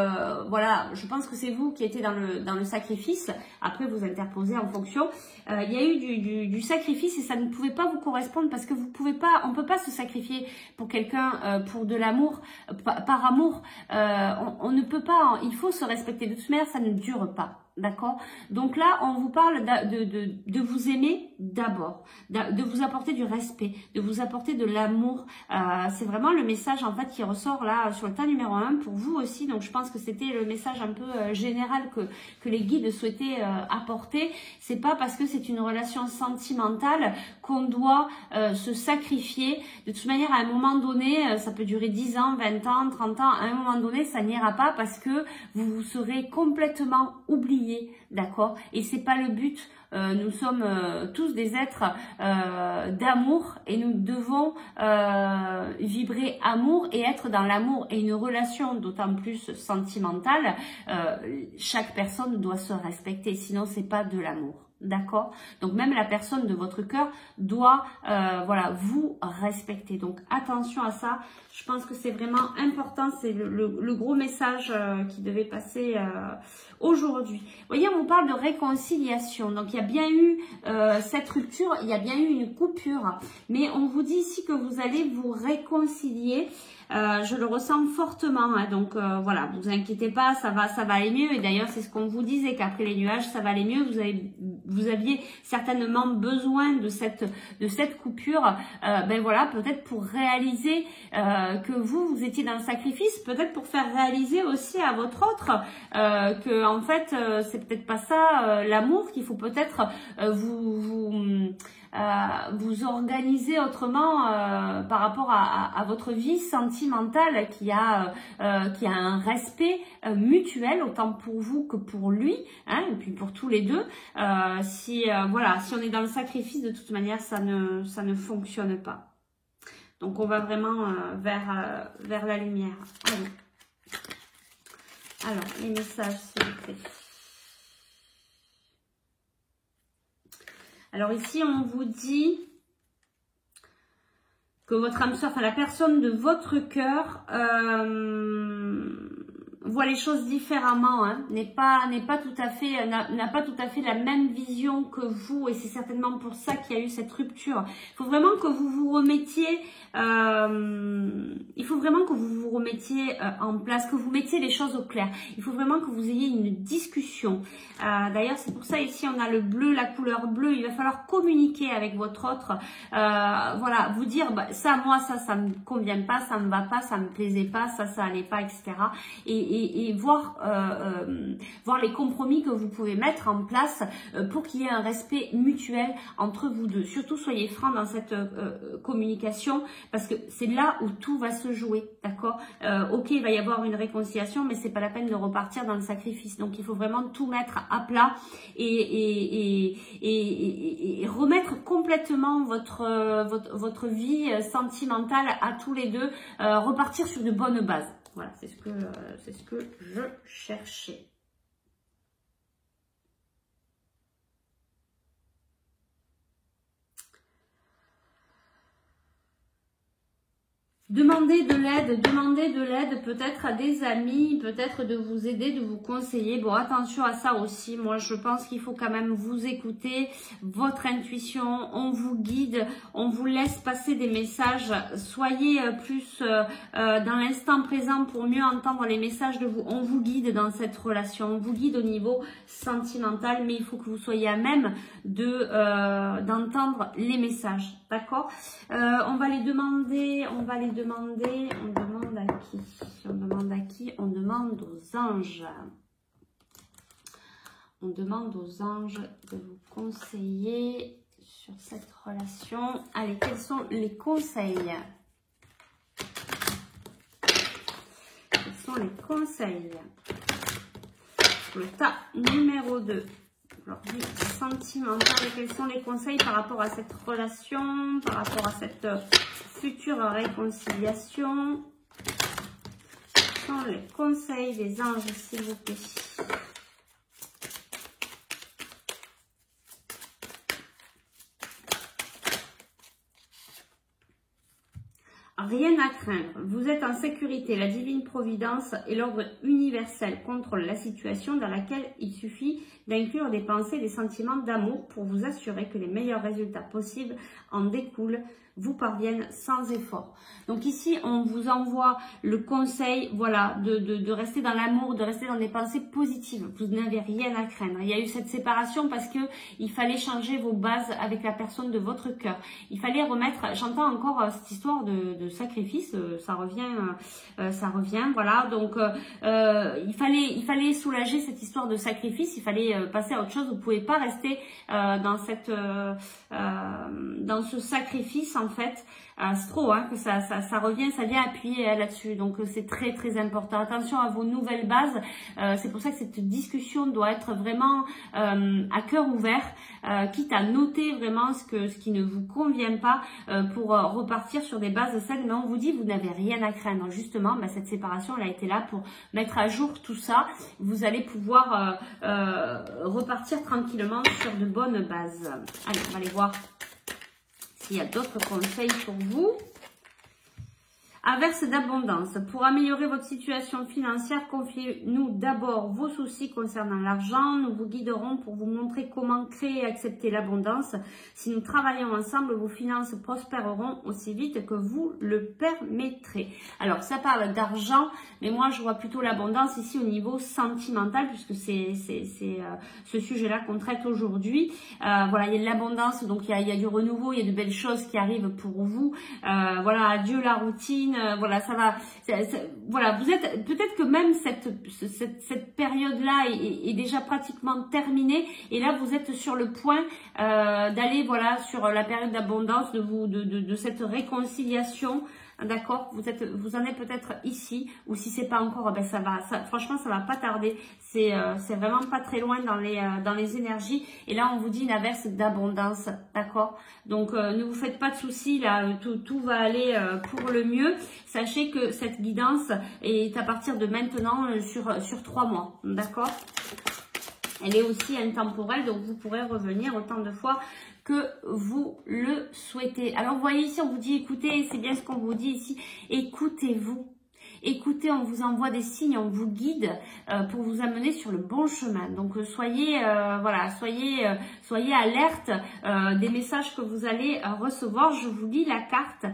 voilà, je pense que c'est vous qui étiez dans le sacrifice, après vous interposez en fonction. Il y a eu du sacrifice et ça ne pouvait pas vous correspondre parce que vous pouvez pas, on peut pas se sacrifier pour quelqu'un, pour de l'amour, par amour, on ne peut pas, il faut se respecter. De toute manière, ça ne dure pas. D'accord? Donc là, on vous parle de vous aimer d'abord, de vous apporter du respect, de vous apporter de l'amour. C'est vraiment le message en fait qui ressort là sur le tas numéro 1 pour vous aussi. Donc je pense que c'était le message un peu général que les guides souhaitaient apporter. C'est pas parce que c'est une relation sentimentale qu'on doit se sacrifier. De toute manière, à un moment donné, ça peut durer 10 ans, 20 ans, 30 ans. À un moment donné, ça n'ira pas parce que vous serez complètement oublié. D'accord? Et c'est pas le but. Nous sommes tous des êtres d'amour et nous devons vibrer amour et être dans l'amour et une relation d'autant plus sentimentale. Chaque personne doit se respecter, sinon c'est pas de l'amour. D'accord? Donc même la personne de votre cœur doit voilà, vous respecter. Donc attention à ça. Je pense que c'est vraiment important. C'est le gros message qui devait passer aujourd'hui. Vous voyez, on vous parle de réconciliation. Donc il y a bien eu cette rupture, il y a bien eu une coupure. Mais on vous dit ici que vous allez vous réconcilier. Je le ressens fortement, hein, donc voilà, vous inquiétez pas, ça va aller mieux. Et d'ailleurs, c'est ce qu'on vous disait, qu'après les nuages, ça va aller mieux. Vous aviez certainement besoin de cette coupure, ben voilà, peut-être pour réaliser que vous étiez dans le sacrifice, peut-être pour faire réaliser aussi à votre autre que en fait, c'est peut-être pas ça l'amour, qu'il faut peut-être vous organiser autrement par rapport à votre vie sentimentale qui a un respect mutuel autant pour vous que pour lui, hein, et puis pour tous les deux. Voilà, si on est dans le sacrifice, de toute manière ça ne fonctionne pas. Donc on va vraiment vers la lumière. Allez. Alors les messages s'il vous plaît. Alors ici, on vous dit que votre âme sœur, enfin la personne de votre cœur, voit les choses différemment, hein, n'a pas tout à fait la même vision que vous, et c'est certainement pour ça qu'il y a eu cette rupture. Il faut vraiment que vous vous remettiez, en place, que vous mettiez les choses au clair. Il faut vraiment que vous ayez une discussion. D'ailleurs, c'est pour ça ici on a le bleu, la couleur bleue. Il va falloir communiquer avec votre autre, voilà, vous dire bah, ça, moi, ça me convient pas, ça me va pas, ça me plaisait pas, ça allait pas, etc. Et voir les compromis que vous pouvez mettre en place pour qu'il y ait un respect mutuel entre vous deux. Surtout, soyez francs dans cette communication, parce que c'est là où tout va se jouer, d'accord? Ok, il va y avoir une réconciliation, mais c'est pas la peine de repartir dans le sacrifice. Donc, il faut vraiment tout mettre à plat et remettre complètement votre vie sentimentale à tous les deux, repartir sur de bonnes bases. Voilà, c'est ce que je cherchais. Demandez de l'aide peut-être à des amis, peut-être de vous aider, de vous conseiller. Bon, attention à ça aussi. Moi, je pense qu'il faut quand même vous écouter, votre intuition. On vous guide, on vous laisse passer des messages. Soyez plus dans l'instant présent pour mieux entendre les messages de vous. On vous guide dans cette relation, on vous guide au niveau sentimental, mais il faut que vous soyez à même d'entendre les messages. D'accord? On va les demander, on demande à qui? On demande à qui? On demande aux anges. On demande aux anges de vous conseiller sur cette relation. Allez, quels sont les conseils? Quels sont les conseils? Le tas numéro 2. Alors, vie sentimentale, quels sont les conseils par rapport à cette relation, par rapport à cette future réconciliation? Quels sont les conseils des anges, s'il vous plaît? Rien à craindre, vous êtes en sécurité, la divine providence et l'ordre universel contrôlent la situation dans laquelle il suffit d'inclure des pensées et des sentiments d'amour pour vous assurer que les meilleurs résultats possibles en découlent, vous parviennent sans effort. Donc ici, on vous envoie le conseil, voilà, de rester dans l'amour, de rester dans des pensées positives. Vous n'avez rien à craindre. Il y a eu cette séparation parce que il fallait changer vos bases avec la personne de votre cœur. Il fallait remettre, j'entends encore cette histoire de sacrifice, ça revient, voilà. Donc il fallait soulager cette histoire de sacrifice. Il fallait passer à autre chose. Vous pouvez pas rester dans ce sacrifice en fait. C'est trop que ça revient, ça vient appuyer là-dessus. Donc c'est très très important. Attention à vos nouvelles bases. C'est pour ça que cette discussion doit être vraiment à cœur ouvert, quitte à noter vraiment ce qui ne vous convient pas pour repartir sur des bases saines. Mais on vous dit, vous n'avez rien à craindre. Justement, cette séparation, elle a été là pour mettre à jour tout ça. Vous allez pouvoir repartir tranquillement sur de bonnes bases. Allez, on va aller voir s'il y a d'autres conseils pour vous. Averse d'abondance. Pour améliorer votre situation financière, confiez-nous d'abord vos soucis concernant l'argent. Nous vous guiderons pour vous montrer comment créer et accepter l'abondance. Si nous travaillons ensemble, vos finances prospéreront aussi vite que vous le permettrez. Alors, ça parle d'argent, mais moi, je vois plutôt l'abondance ici au niveau sentimental, puisque c'est ce sujet-là qu'on traite aujourd'hui. Voilà, il y a de l'abondance, donc il y a du renouveau, il y a de belles choses qui arrivent pour vous. Voilà, adieu la routine. Voilà, ça va. Voilà, vous êtes peut-être que même cette période-là est déjà pratiquement terminée, et là vous êtes sur le point d'aller voilà sur la période d'abondance de cette réconciliation. D'accord, vous en êtes peut-être ici, ou si c'est pas encore, franchement ça va pas tarder. C'est vraiment pas très loin dans les énergies. Et là on vous dit une averse d'abondance, d'accord. Donc ne vous faites pas de soucis là, tout va aller pour le mieux. Sachez que cette guidance est à partir de maintenant sur 3 mois, d'accord. Elle est aussi intemporelle, donc vous pourrez revenir autant de fois que vous le souhaitez. Alors vous voyez ici, on vous dit écoutez, c'est bien ce qu'on vous dit ici, écoutez-vous. Écoutez, on vous envoie des signes, on vous guide pour vous amener sur le bon chemin. Donc soyez voilà, soyez alerte des messages que vous allez recevoir. Je vous lis la carte.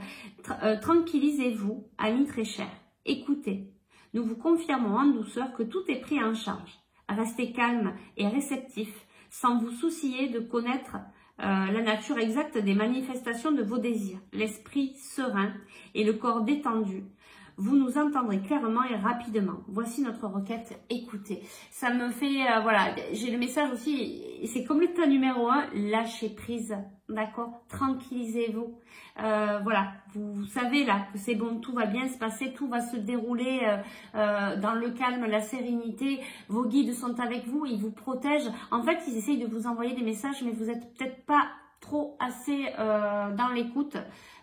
Tranquillisez-vous, amis très chers. Écoutez, nous vous confirmons en douceur que tout est pris en charge. Restez calme et réceptif, sans vous soucier de connaître la nature exacte des manifestations de vos désirs. L'esprit serein et le corps détendu. Vous nous entendrez clairement et rapidement. Voici notre requête, écoutez. Ça me fait, voilà, j'ai le message aussi, c'est comme le tas numéro 1, lâchez prise, d'accord? Tranquillisez-vous. Voilà, vous savez là que c'est bon, tout va bien se passer, tout va se dérouler dans le calme, la sérénité. Vos guides sont avec vous, ils vous protègent. En fait, ils essayent de vous envoyer des messages, mais vous n'êtes peut-être pas trop assez dans l'écoute.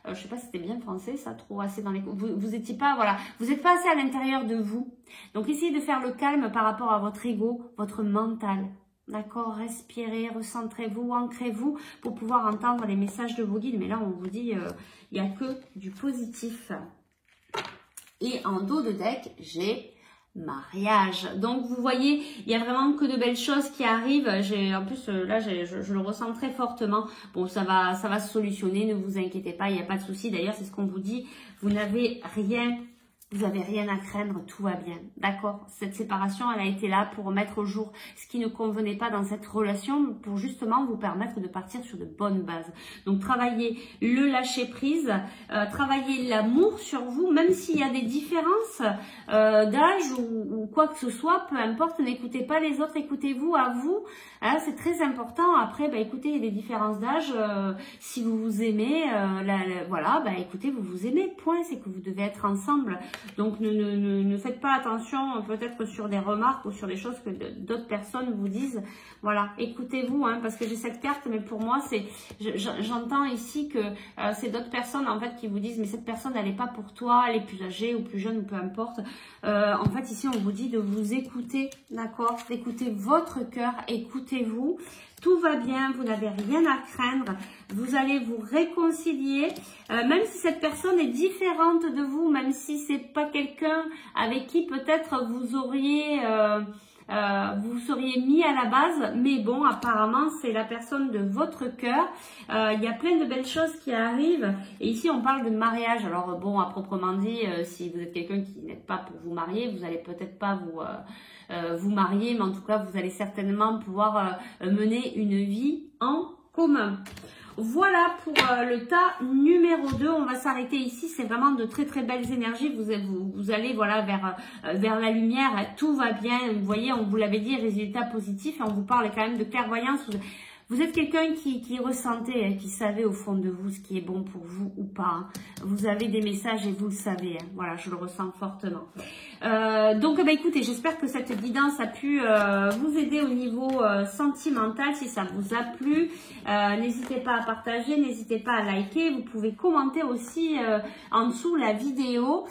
Je sais pas si c'était bien français, ça, trop assez dans l'écoute. Vous étiez pas, voilà, vous n'êtes pas assez à l'intérieur de vous. Donc, essayez de faire le calme par rapport à votre ego, votre mental. D'accord? Respirez, recentrez-vous, ancrez-vous pour pouvoir entendre les messages de vos guides. Mais là, on vous dit, il n'y a que du positif. Et en dos de deck, j'ai mariage. Donc vous voyez, il y a vraiment que de belles choses qui arrivent. En plus là je le ressens très fortement. Bon, ça va se solutionner, ne vous inquiétez pas, il n'y a pas de souci. D'ailleurs, c'est ce qu'on vous dit, vous n'avez rien, vous n'avez rien à craindre, tout va bien. D'accord? Cette séparation, elle a été là pour mettre au jour ce qui ne convenait pas dans cette relation, pour justement vous permettre de partir sur de bonnes bases. Donc travaillez le lâcher prise, travaillez l'amour sur vous, même s'il y a des différences d'âge ou quoi que ce soit, peu importe, n'écoutez pas les autres, écoutez-vous à vous. Hein, c'est très important. Après, bah, écoutez, il y a des différences d'âge. Si vous vous aimez, voilà, bah, écoutez, vous vous aimez, point, c'est que vous devez être ensemble. Donc, ne faites pas attention peut-être sur des remarques ou sur des choses que d'autres personnes vous disent. Voilà, écoutez-vous, hein, parce que j'ai cette carte, mais pour moi, j'entends ici que c'est d'autres personnes en fait qui vous disent, mais cette personne, elle n'est pas pour toi, elle est plus âgée ou plus jeune ou peu importe. En fait, ici, on vous dit de vous écouter, d'accord? D'écouter votre cœur, écoutez-vous. Tout va bien, vous n'avez rien à craindre, vous allez vous réconcilier, même si cette personne est différente de vous, même si c'est pas quelqu'un avec qui peut-être vous auriez, vous seriez mis à la base, mais bon, apparemment c'est la personne de votre cœur. Il y a plein de belles choses qui arrivent, et ici on parle de mariage. Alors bon, à proprement dit, si vous êtes quelqu'un qui n'est pas pour vous marier, vous allez peut-être pas vous marier, mais en tout cas vous allez certainement pouvoir mener une vie en commun. Voilà pour le tas numéro 2. On va s'arrêter ici. C'est vraiment de très très belles énergies. Vous allez voilà vers la lumière. Tout va bien. Vous voyez, on vous l'avait dit, résultat positif. Et on vous parle quand même de clairvoyance. Vous êtes quelqu'un qui ressentait, qui savait au fond de vous ce qui est bon pour vous ou pas. Vous avez des messages et vous le savez. Voilà, je le ressens fortement. Donc, bah, écoutez, j'espère que cette guidance a pu vous aider au niveau sentimental. Si ça vous a plu, n'hésitez pas à partager, n'hésitez pas à liker. Vous pouvez commenter aussi en dessous la vidéo.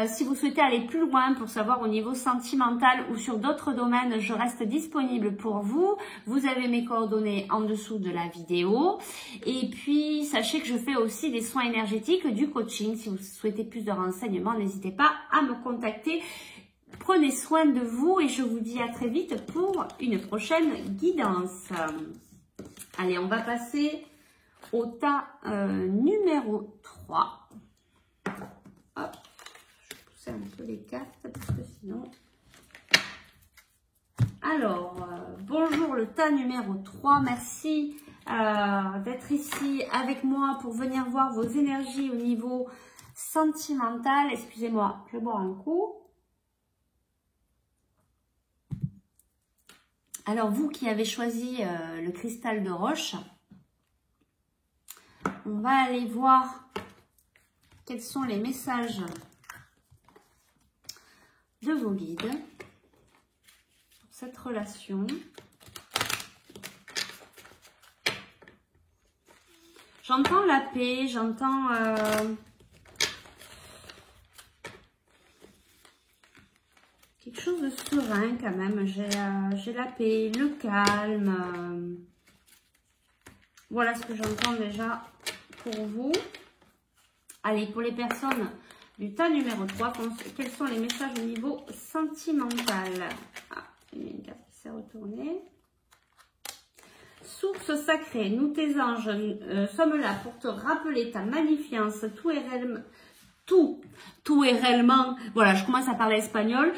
Si vous souhaitez aller plus loin pour savoir au niveau sentimental ou sur d'autres domaines, je reste disponible pour vous. Vous avez mes coordonnées en dessous de la vidéo. Et puis, sachez que je fais aussi des soins énergétiques, du coaching. Si vous souhaitez plus de renseignements, n'hésitez pas à me contacter. Prenez soin de vous et je vous dis à très vite pour une prochaine guidance. Allez, on va passer au tas numéro 3. Hop, je vais pousser un peu les cartes parce que sinon... Alors, bonjour le tas numéro 3, merci d'être ici avec moi pour venir voir vos énergies au niveau sentimental. Excusez-moi, je vais boire un coup. Alors, vous qui avez choisi le cristal de roche, on va aller voir quels sont les messages de vos guides pour cette relation. J'entends la paix, j'entends... quelque chose de serein quand même, j'ai la paix, le calme. Voilà ce que j'entends déjà pour vous. Allez, pour les personnes du tas numéro 3. Quels sont les messages au niveau sentimental? Ah, il y a une carte qui s'est retournée. Source sacrée, nous tes anges sommes là pour te rappeler ta magnificence. Tout est réellement, voilà, je commence à parler espagnol.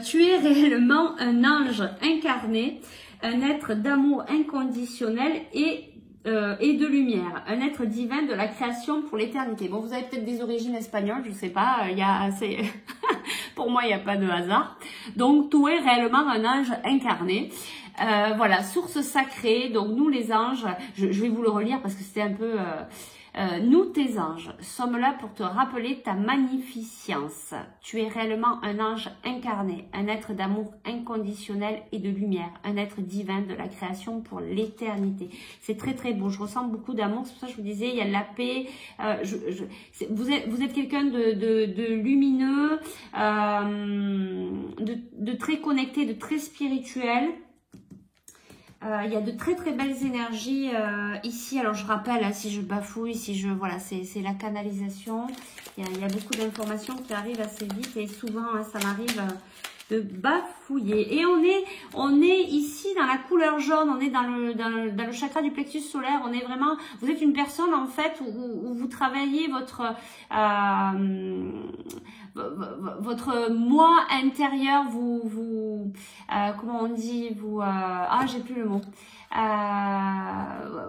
Tu es réellement un ange incarné, un être d'amour inconditionnel et de lumière, un être divin de la création pour l'éternité. Bon, vous avez peut-être des origines espagnoles, je sais pas, pour moi, il n'y a pas de hasard. Donc, tu es réellement un ange incarné. Voilà, source sacrée, donc nous les anges, je vais vous le relire parce que c'était un peu... nous tes anges sommes là pour te rappeler ta magnificence. Tu es réellement un ange incarné, un être d'amour inconditionnel et de lumière, un être divin de la création pour l'éternité. C'est très très beau, je ressens beaucoup d'amour, c'est pour ça que je vous disais, il y a de la paix, vous êtes quelqu'un de lumineux, de très connecté, de très spirituel. Il y a de très très belles énergies ici. Alors je rappelle, hein, si je bafouille, voilà, c'est la canalisation. Il y a beaucoup d'informations qui arrivent assez vite et souvent hein, ça m'arrive de bafouiller. Et on est ici dans la couleur jaune, on est dans le chakra du plexus solaire. On est vraiment, vous êtes une personne en fait où vous travaillez votre moi intérieur, comment on dit, j'ai plus le mot.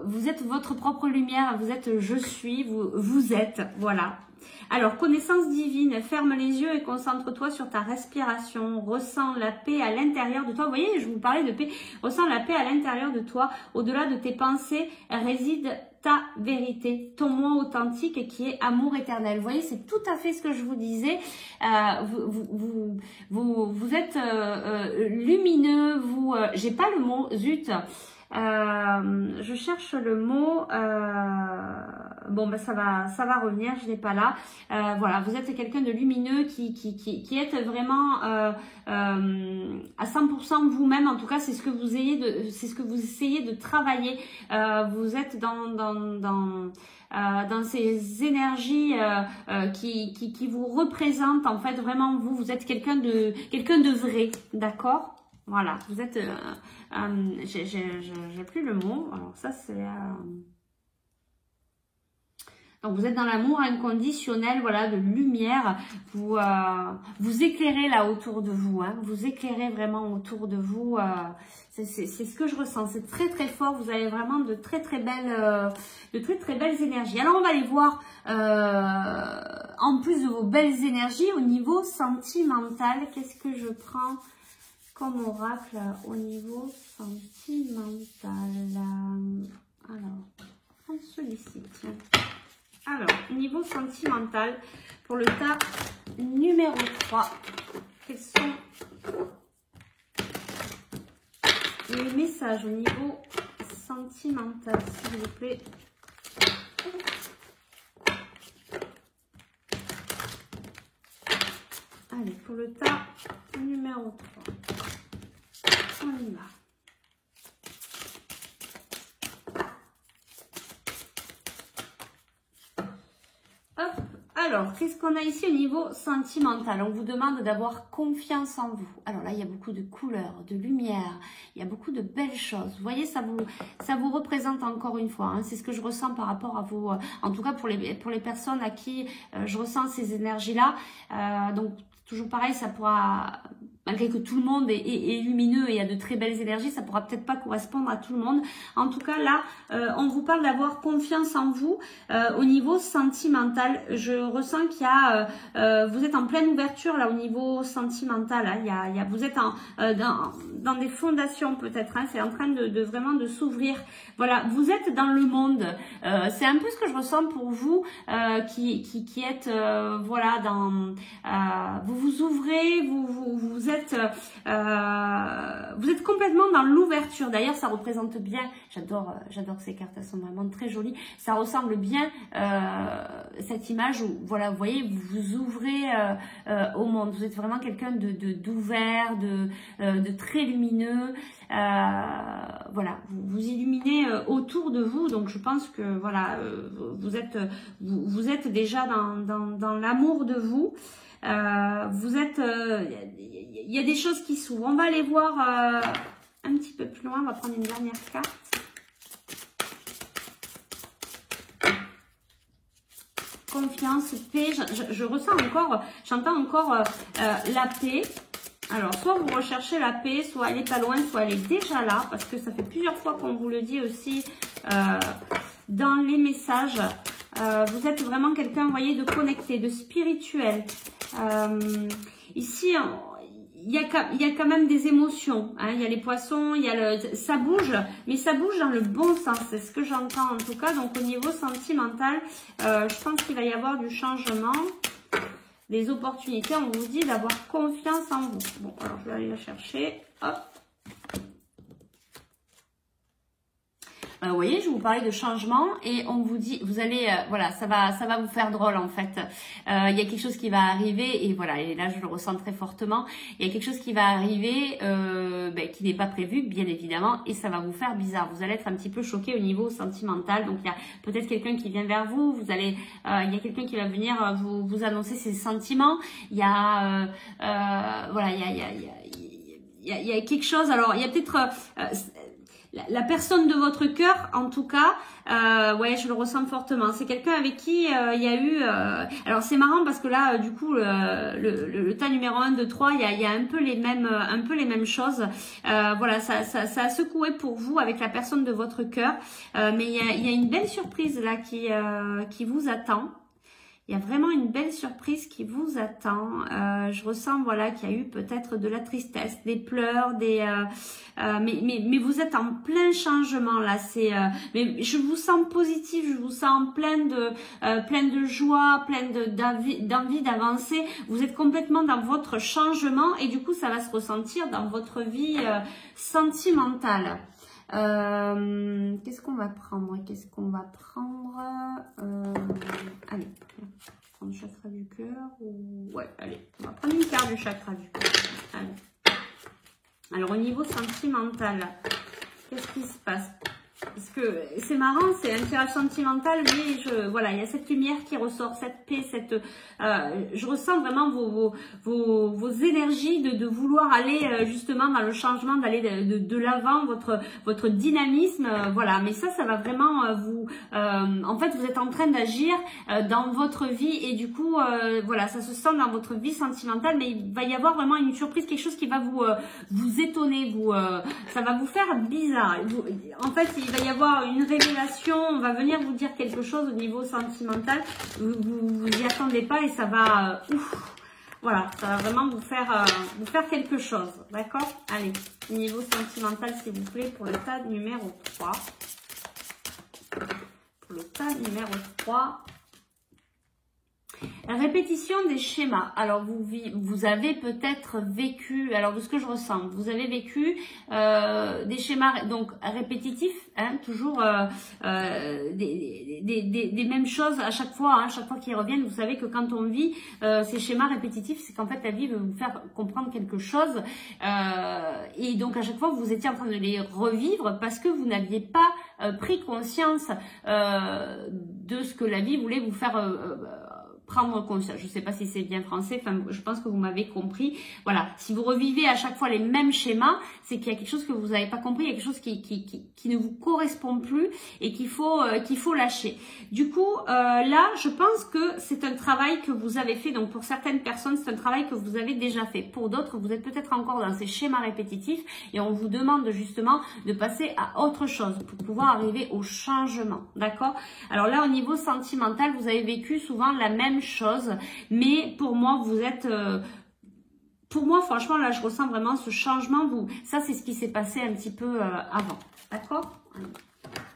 Vous êtes votre propre lumière, vous êtes je suis, vous êtes, voilà. Alors, connaissance divine, ferme les yeux et concentre-toi sur ta respiration. Ressens la paix à l'intérieur de toi. Vous voyez, je vous parlais de paix. Ressens la paix à l'intérieur de toi. Au-delà de tes pensées réside ta vérité, ton moi authentique et qui est amour éternel. Vous voyez, c'est tout à fait ce que je vous disais. Vous êtes lumineux. J'ai pas le mot, zut. Je cherche le mot. Bon, ben ça va revenir. Je l'ai pas là. Voilà, vous êtes quelqu'un de lumineux qui êtes vraiment à 100% vous-même. En tout cas, c'est ce que vous essayez de travailler. Vous êtes dans ces énergies qui vous représentent en fait vraiment vous êtes quelqu'un de vrai, d'accord? Voilà, vous êtes j'ai plus le mot. Alors ça c'est donc vous êtes dans l'amour inconditionnel, voilà, de lumière. Vous éclairez là autour de vous, hein. Vous éclairez vraiment autour de vous. C'est ce que je ressens. C'est très très fort. Vous avez vraiment de très très belles énergies. Alors on va aller voir en plus de vos belles énergies au niveau sentimental. Qu'est-ce que je prends comme oracle au niveau sentimental? Alors, prends celui-ci, tiens. Alors, niveau sentimental, pour le tas numéro 3, quels sont les messages au niveau sentimental, s'il vous plaît? Allez, pour le tas numéro 3, on y va. Alors, qu'est-ce qu'on a ici au niveau sentimental? On vous demande d'avoir confiance en vous. Alors là, il y a beaucoup de couleurs, de lumière, il y a beaucoup de belles choses. Vous voyez, ça vous représente encore une fois. Hein, c'est ce que je ressens par rapport à vous. En tout cas, pour les personnes à qui je ressens ces énergies-là. Donc, toujours pareil, ça pourra... Malgré que tout le monde est lumineux et a de très belles énergies, ça pourra peut-être pas correspondre à tout le monde. En tout cas, là, on vous parle d'avoir confiance en vous au niveau sentimental. Je ressens qu'il y a, vous êtes en pleine ouverture là au niveau sentimental. Hein. Vous êtes dans des fondations peut-être. Hein. C'est en train de vraiment de s'ouvrir. Voilà, vous êtes dans le monde. C'est un peu ce que je ressens pour vous qui êtes, voilà, vous vous ouvrez, vous complètement dans l'ouverture. D'ailleurs, ça représente bien, j'adore ces cartes, elles sont vraiment très jolies. Ça ressemble bien cette image où, voilà, vous voyez, vous vous ouvrez au monde. Vous êtes vraiment quelqu'un d'ouvert, de très lumineux. Voilà, vous illuminez autour de vous. Donc, je pense que, voilà, vous êtes déjà dans l'amour de vous. Il y a des choses qui s'ouvrent. On va aller voir un petit peu plus loin. On va prendre une dernière carte. Confiance, paix. Je ressens encore, j'entends encore la paix. Alors, soit vous recherchez la paix, soit elle est pas loin, soit elle est déjà là, parce que ça fait plusieurs fois qu'on vous le dit aussi dans les messages. Vous êtes vraiment quelqu'un, vous voyez, de connecté, de spirituel. Ici, il y a quand même des émotions. Hein. Il y a les poissons, ça bouge, mais ça bouge dans le bon sens. C'est ce que j'entends en tout cas. Donc, au niveau sentimental, je pense qu'il va y avoir du changement, des opportunités. On vous dit d'avoir confiance en vous. Bon, alors je vais aller la chercher. Hop. Vous voyez, je vous parlais de changement et on vous dit, vous allez, voilà, ça va vous faire drôle en fait. Il y a quelque chose qui va arriver et voilà, et là je le ressens très fortement. Il y a quelque chose qui va arriver qui n'est pas prévu, bien évidemment, et ça va vous faire bizarre. Vous allez être un petit peu choqué au niveau sentimental. Donc il y a peut-être quelqu'un qui vient vers vous. Il y a quelqu'un qui va venir vous annoncer ses sentiments. Il y a voilà, il y a quelque chose. Alors il y a peut-être la personne de votre cœur, en tout cas, ouais, je le ressens fortement. C'est quelqu'un avec qui il y a eu... alors, c'est marrant parce que là, du coup, le tas numéro 1, 2, 3, il y a un peu les mêmes choses. Voilà, ça a secoué pour vous avec la personne de votre cœur. Mais il y a une belle surprise là qui vous attend. Il y a vraiment une belle surprise qui vous attend. Je ressens, voilà, qu'il y a eu peut-être de la tristesse, des pleurs, mais vous êtes en plein changement là. Mais je vous sens positif, je vous sens plein de joie, plein d'envie d'avancer. Vous êtes complètement dans votre changement et du coup, ça va se ressentir dans votre vie sentimentale. Qu'est-ce qu'on va prendre? Allez, je vais prendre le chakra du cœur ou... Ouais, allez, on va prendre une carte du chakra du cœur. Allez. Alors, au niveau sentimental, qu'est-ce qui se passe? Parce que c'est marrant, c'est un tirage sentimental, mais voilà, il y a cette lumière qui ressort, cette paix, je ressens vraiment vos énergies de vouloir aller justement dans le changement, d'aller de l'avant, votre dynamisme, voilà. Mais ça va vraiment en fait, vous êtes en train d'agir dans votre vie et du coup, voilà, ça se sent dans votre vie sentimentale, mais il va y avoir vraiment une surprise, quelque chose qui va vous étonner, ça va vous faire bizarre. En fait, il va y avoir une révélation, on va venir vous dire quelque chose au niveau sentimental, vous y attendez pas et ça va, voilà, ça va vraiment vous faire quelque chose, d'accord? Allez, niveau sentimental s'il vous plaît pour le tas numéro 3. Pour le tas numéro 3. Répétition des schémas. Alors, vous avez peut-être vécu, alors de ce que je ressens, vous avez vécu des schémas donc répétitifs, hein, toujours des mêmes choses à chaque fois qu'ils reviennent. Vous savez que quand on vit ces schémas répétitifs, c'est qu'en fait la vie veut vous faire comprendre quelque chose. Et donc à chaque fois, vous étiez en train de les revivre parce que vous n'aviez pas pris conscience de ce que la vie voulait vous faire prendre conscience. Je ne sais pas si c'est bien français, enfin, je pense que vous m'avez compris. Voilà, si vous revivez à chaque fois les mêmes schémas, c'est qu'il y a quelque chose que vous n'avez pas compris, il y a quelque chose qui ne vous correspond plus et qu'il faut lâcher. Du coup, là, je pense que c'est un travail que vous avez fait. Donc, pour certaines personnes, c'est un travail que vous avez déjà fait. Pour d'autres, vous êtes peut-être encore dans ces schémas répétitifs et on vous demande justement de passer à autre chose pour pouvoir arriver au changement. D'accord? Alors là, au niveau sentimental, vous avez vécu souvent la même chose, mais pour moi, vous êtes... pour moi, franchement, là, je ressens vraiment ce changement. Ça, c'est ce qui s'est passé un petit peu avant. D'accord?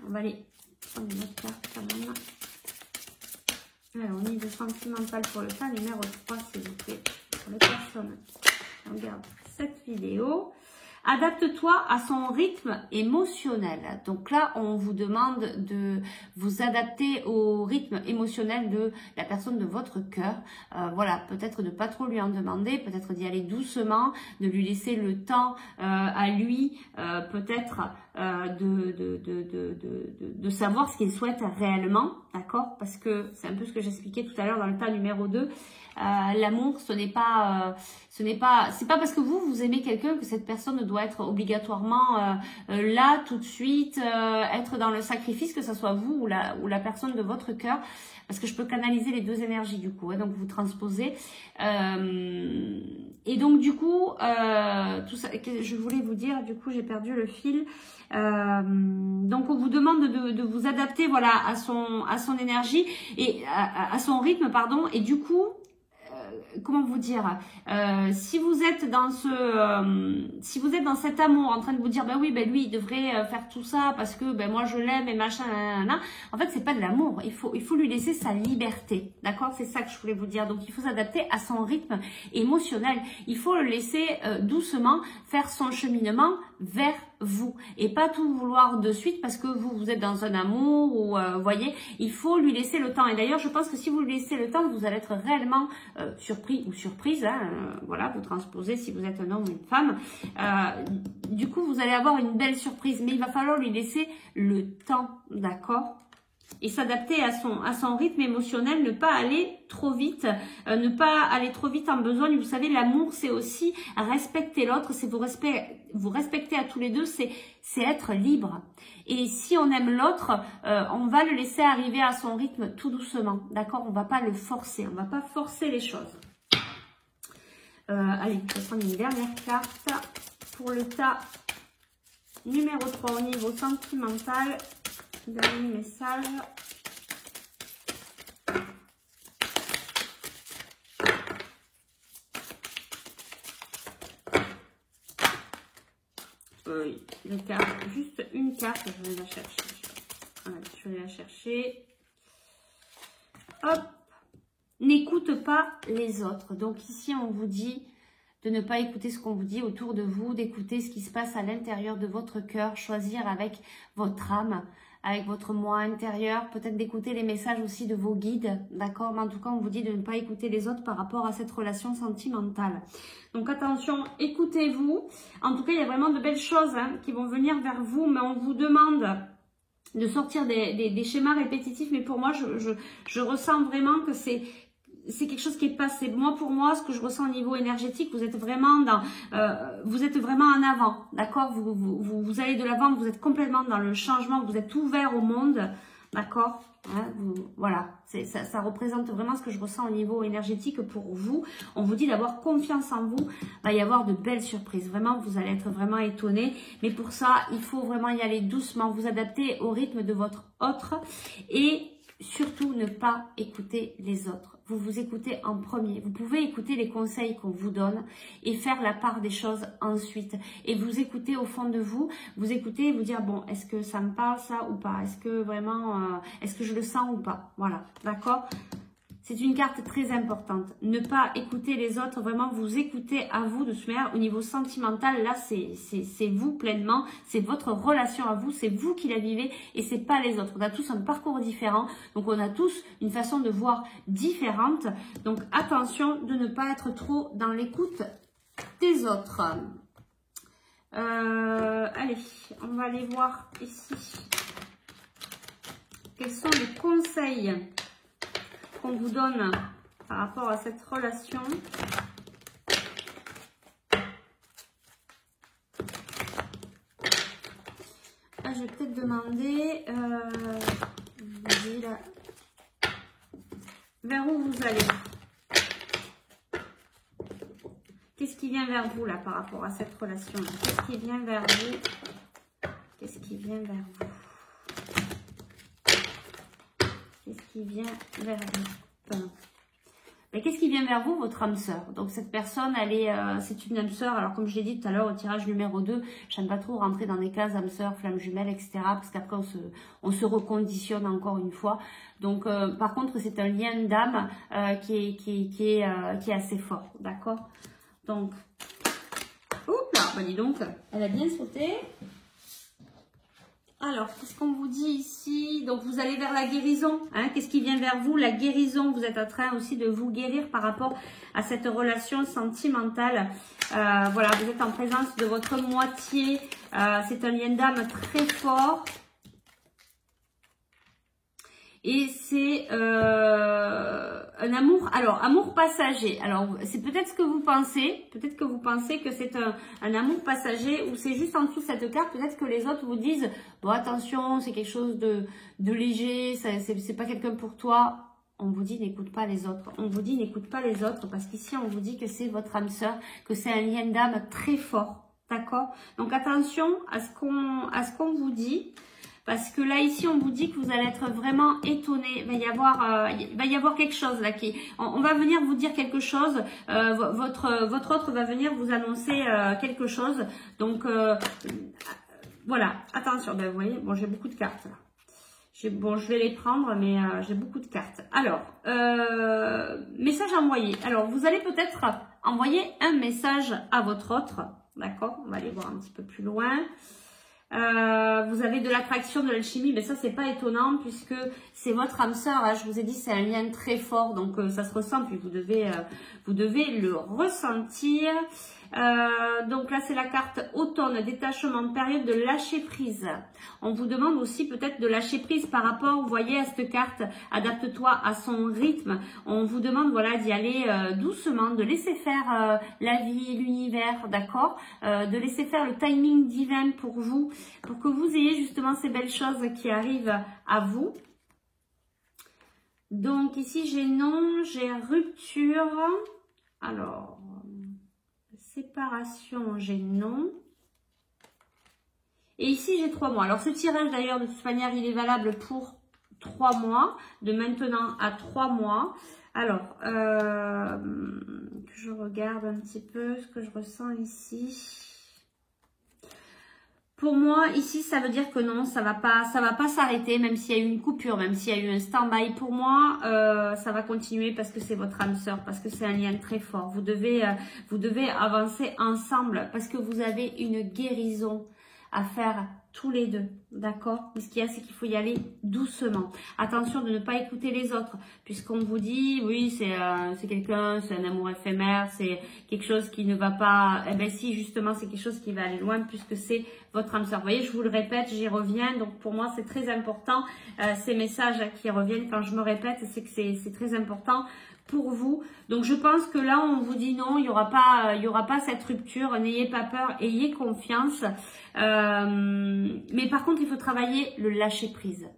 On va aller prendre une autre carte quand même. Alors, au niveau sentimental pour le tas numéro 3, s'il vous plaît. Pour les personnes. Regarde vidéo. Adapte-toi à son rythme émotionnel. Donc là, on vous demande de vous adapter au rythme émotionnel de la personne de votre cœur. Voilà, peut-être de pas trop lui en demander, peut-être d'y aller doucement, de lui laisser le temps à lui, peut-être de savoir ce qu'il souhaite réellement, d'accord? Parce que c'est un peu ce que j'expliquais tout à l'heure dans le tas numéro 2. L'amour, c'est pas parce que vous aimez quelqu'un que cette personne doit être obligatoirement là tout de suite, être dans le sacrifice, que ce soit vous ou la personne de votre cœur, parce que je peux canaliser les deux énergies du coup, hein, donc vous transposez. Et donc du coup, tout ça, je voulais vous dire, du coup j'ai perdu le fil. Donc on vous demande de vous adapter, voilà, à son énergie et à son rythme, pardon, et du coup. Comment vous dire, si vous êtes dans cet amour en train de vous dire, ben oui, ben lui il devrait faire tout ça parce que ben moi je l'aime et machin, nanana. En fait c'est pas de l'amour, il faut lui laisser sa liberté, d'accord? C'est ça que je voulais vous dire. Donc il faut s'adapter à son rythme émotionnel, il faut le laisser doucement faire son cheminement vers vous et pas tout vouloir de suite parce que vous êtes dans un amour ou voyez, il faut lui laisser le temps. Et d'ailleurs je pense que si vous lui laissez le temps, vous allez être réellement surpris ou surprise, hein, voilà, vous transposez si vous êtes un homme ou une femme, du coup vous allez avoir une belle surprise, mais il va falloir lui laisser le temps, d'accord? Et s'adapter à son rythme émotionnel, ne pas aller trop vite, ne pas aller trop vite en besogne. Vous savez, l'amour, c'est aussi respecter l'autre, c'est vous respecter à tous les deux, c'est être libre. Et si on aime l'autre, on va le laisser arriver à son rythme tout doucement, d'accord? On va pas le forcer, on va pas forcer les choses. Allez, je vais prendre une dernière carte pour le tas numéro 3 au niveau sentimental. Dernier message. Oui, les cartes, juste une carte, je vais la chercher. Voilà, je vais la chercher. Hop. N'écoute pas les autres. Donc ici, on vous dit de ne pas écouter ce qu'on vous dit autour de vous, d'écouter ce qui se passe à l'intérieur de votre cœur, choisir avec votre âme, avec votre moi intérieur, peut-être d'écouter les messages aussi de vos guides, d'accord? Mais en tout cas, on vous dit de ne pas écouter les autres par rapport à cette relation sentimentale. Donc attention, écoutez-vous. En tout cas, il y a vraiment de belles choses qui vont venir vers vous, mais on vous demande de sortir des schémas répétitifs. Mais pour moi, je ressens vraiment que c'est quelque chose qui est passé. Moi, pour moi, ce que je ressens au niveau énergétique, vous êtes vraiment en avant, d'accord? Vous allez de l'avant, vous êtes complètement dans le changement, vous êtes ouvert au monde, d'accord? Hein, voilà, ça représente vraiment ce que je ressens au niveau énergétique pour vous. On vous dit d'avoir confiance en vous, il va y avoir de belles surprises. Vraiment, vous allez être vraiment étonnés. Mais pour ça, il faut vraiment y aller doucement, vous adapter au rythme de votre autre et surtout ne pas écouter les autres. Vous vous écoutez en premier. Vous pouvez écouter les conseils qu'on vous donne et faire la part des choses ensuite. Et vous écoutez au fond de vous, vous écoutez et vous dire, bon, est-ce que ça me parle ça ou pas? Est-ce que vraiment, est-ce que je le sens ou pas? Voilà, d'accord? C'est une carte très importante. Ne pas écouter les autres, vraiment vous écoutez à vous de se mettre au niveau sentimental. Là, c'est vous pleinement, c'est votre relation à vous, c'est vous qui la vivez et c'est pas les autres. On a tous un parcours différent, donc on a tous une façon de voir différente. Donc attention de ne pas être trop dans l'écoute des autres. Allez, on va aller voir ici. Quels sont les conseils qu'on vous donne par rapport à cette relation? Là, je vais peut-être demander vers où vous allez. Qu'est-ce qui vient vers vous là par rapport à cette relation? Qu'est-ce qui vient vers vous? Qu'est-ce qui vient vers vous? Qu'est-ce qui vient vers vous? Mais qu'est-ce qui vient vers vous? Votre âme sœur. Donc cette personne, c'est une âme sœur. Alors comme je l'ai dit tout à l'heure au tirage numéro 2, j'aime pas trop rentrer dans des cases âme sœur, flamme jumelle, etc. Parce qu'après on se reconditionne encore une fois. Donc par contre c'est un lien d'âme qui est assez fort, d'accord? Donc, bah dis donc, elle a bien sauté. Alors, qu'est-ce qu'on vous dit ici? Donc, vous allez vers la guérison. Hein? Qu'est-ce qui vient vers vous? La guérison. Vous êtes en train aussi de vous guérir par rapport à cette relation sentimentale. Voilà, vous êtes en présence de votre moitié. C'est un lien d'âme très fort. Et c'est un amour, alors amour passager. Alors c'est peut-être ce que vous pensez, peut-être que vous pensez que c'est un amour passager ou c'est juste en dessous de cette carte, peut-être que les autres vous disent bon attention, c'est quelque chose de léger, c'est pas quelqu'un pour toi. On vous dit n'écoute pas les autres, on vous dit n'écoute pas les autres parce qu'ici on vous dit que c'est votre âme sœur, que c'est un lien d'âme très fort, d'accord? Donc attention à ce qu'on vous dit. Parce que là, ici, on vous dit que vous allez être vraiment étonné. Il va y avoir quelque chose là qui... On va venir vous dire quelque chose. Votre autre va venir vous annoncer quelque chose. Donc, voilà. Attention. Ben, vous voyez, bon, j'ai beaucoup de cartes là. Bon, je vais les prendre, mais j'ai beaucoup de cartes. Alors, message envoyé. Alors, vous allez peut-être envoyer un message à votre autre. D'accord? On va aller voir un petit peu plus loin. Vous avez de l'attraction, de l'alchimie, mais ça c'est pas étonnant puisque c'est votre âme sœur. Hein, je vous ai dit c'est un lien très fort, donc ça se ressent. Puis vous devez le ressentir. Donc là c'est la carte automne, détachement, période de lâcher prise. On vous demande aussi peut-être de lâcher prise par rapport, vous voyez, à cette carte, adapte-toi à son rythme. On vous demande voilà d'y aller doucement, de laisser faire la vie, l'univers, d'accord, de laisser faire le timing divin pour vous, pour que vous ayez justement ces belles choses qui arrivent à vous. Donc ici j'ai non, j'ai rupture. Alors séparation, j'ai non. Et ici, j'ai 3 mois. Alors, ce tirage, d'ailleurs, de toute manière, il est valable pour 3 mois. De maintenant à 3 mois. Alors, que je regarde un petit peu ce que je ressens ici. Pour moi, ici, ça veut dire que non, ça va pas s'arrêter, même s'il y a eu une coupure, même s'il y a eu un stand-by. Pour moi, ça va continuer parce que c'est votre âme sœur, parce que c'est un lien très fort. Vous devez avancer ensemble parce que vous avez une guérison à faire tous les deux, d'accord? Mais ce qu'il y a, c'est qu'il faut y aller doucement. Attention de ne pas écouter les autres, puisqu'on vous dit, oui, c'est quelqu'un, c'est un amour éphémère, c'est quelque chose qui ne va pas... Eh bien si, justement, c'est quelque chose qui va aller loin, puisque c'est votre âme sœur. Vous voyez, je vous le répète, j'y reviens, donc pour moi, c'est très important, ces messages qui reviennent quand je me répète, c'est que c'est très important pour vous. Donc je pense que là on vous dit non, il y aura pas cette rupture, n'ayez pas peur, ayez confiance. Mais par contre il faut travailler le lâcher prise.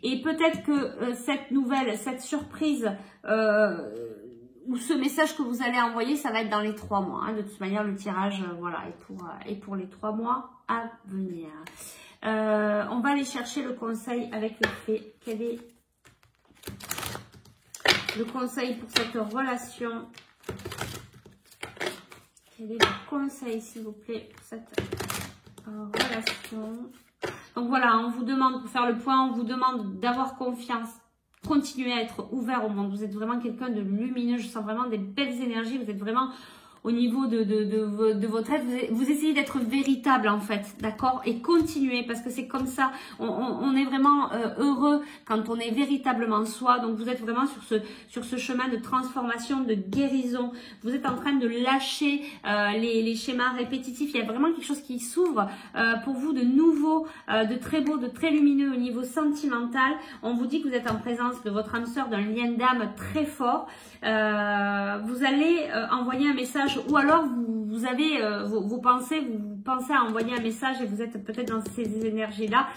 Et peut-être que cette nouvelle, cette surprise ou ce message que vous allez envoyer, ça va être dans les 3 mois. Hein. De toute manière le tirage voilà est pour les 3 mois à venir. On va aller chercher le conseil avec les fées. Quel est le conseil pour cette relation? Quel est le conseil, s'il vous plaît, pour cette relation? Donc voilà, on vous demande, pour faire le point, on vous demande d'avoir confiance. Continuez à être ouvert au monde. Vous êtes vraiment quelqu'un de lumineux. Je sens vraiment des belles énergies. Vous êtes vraiment... au niveau de votre être, vous essayez d'être véritable en fait, d'accord? Et continuez parce que c'est comme ça, on est vraiment heureux quand on est véritablement soi. Donc vous êtes vraiment sur ce chemin de transformation, de guérison. Vous êtes en train de lâcher les schémas répétitifs. Il y a vraiment quelque chose qui s'ouvre pour vous de nouveau, de très beau, de très lumineux au niveau sentimental. On vous dit que vous êtes en présence de votre âme sœur, d'un lien d'âme très fort. Vous allez envoyer un message ou alors vous avez vos pensées, vous pensez à envoyer un message et vous êtes peut-être dans ces énergies-là.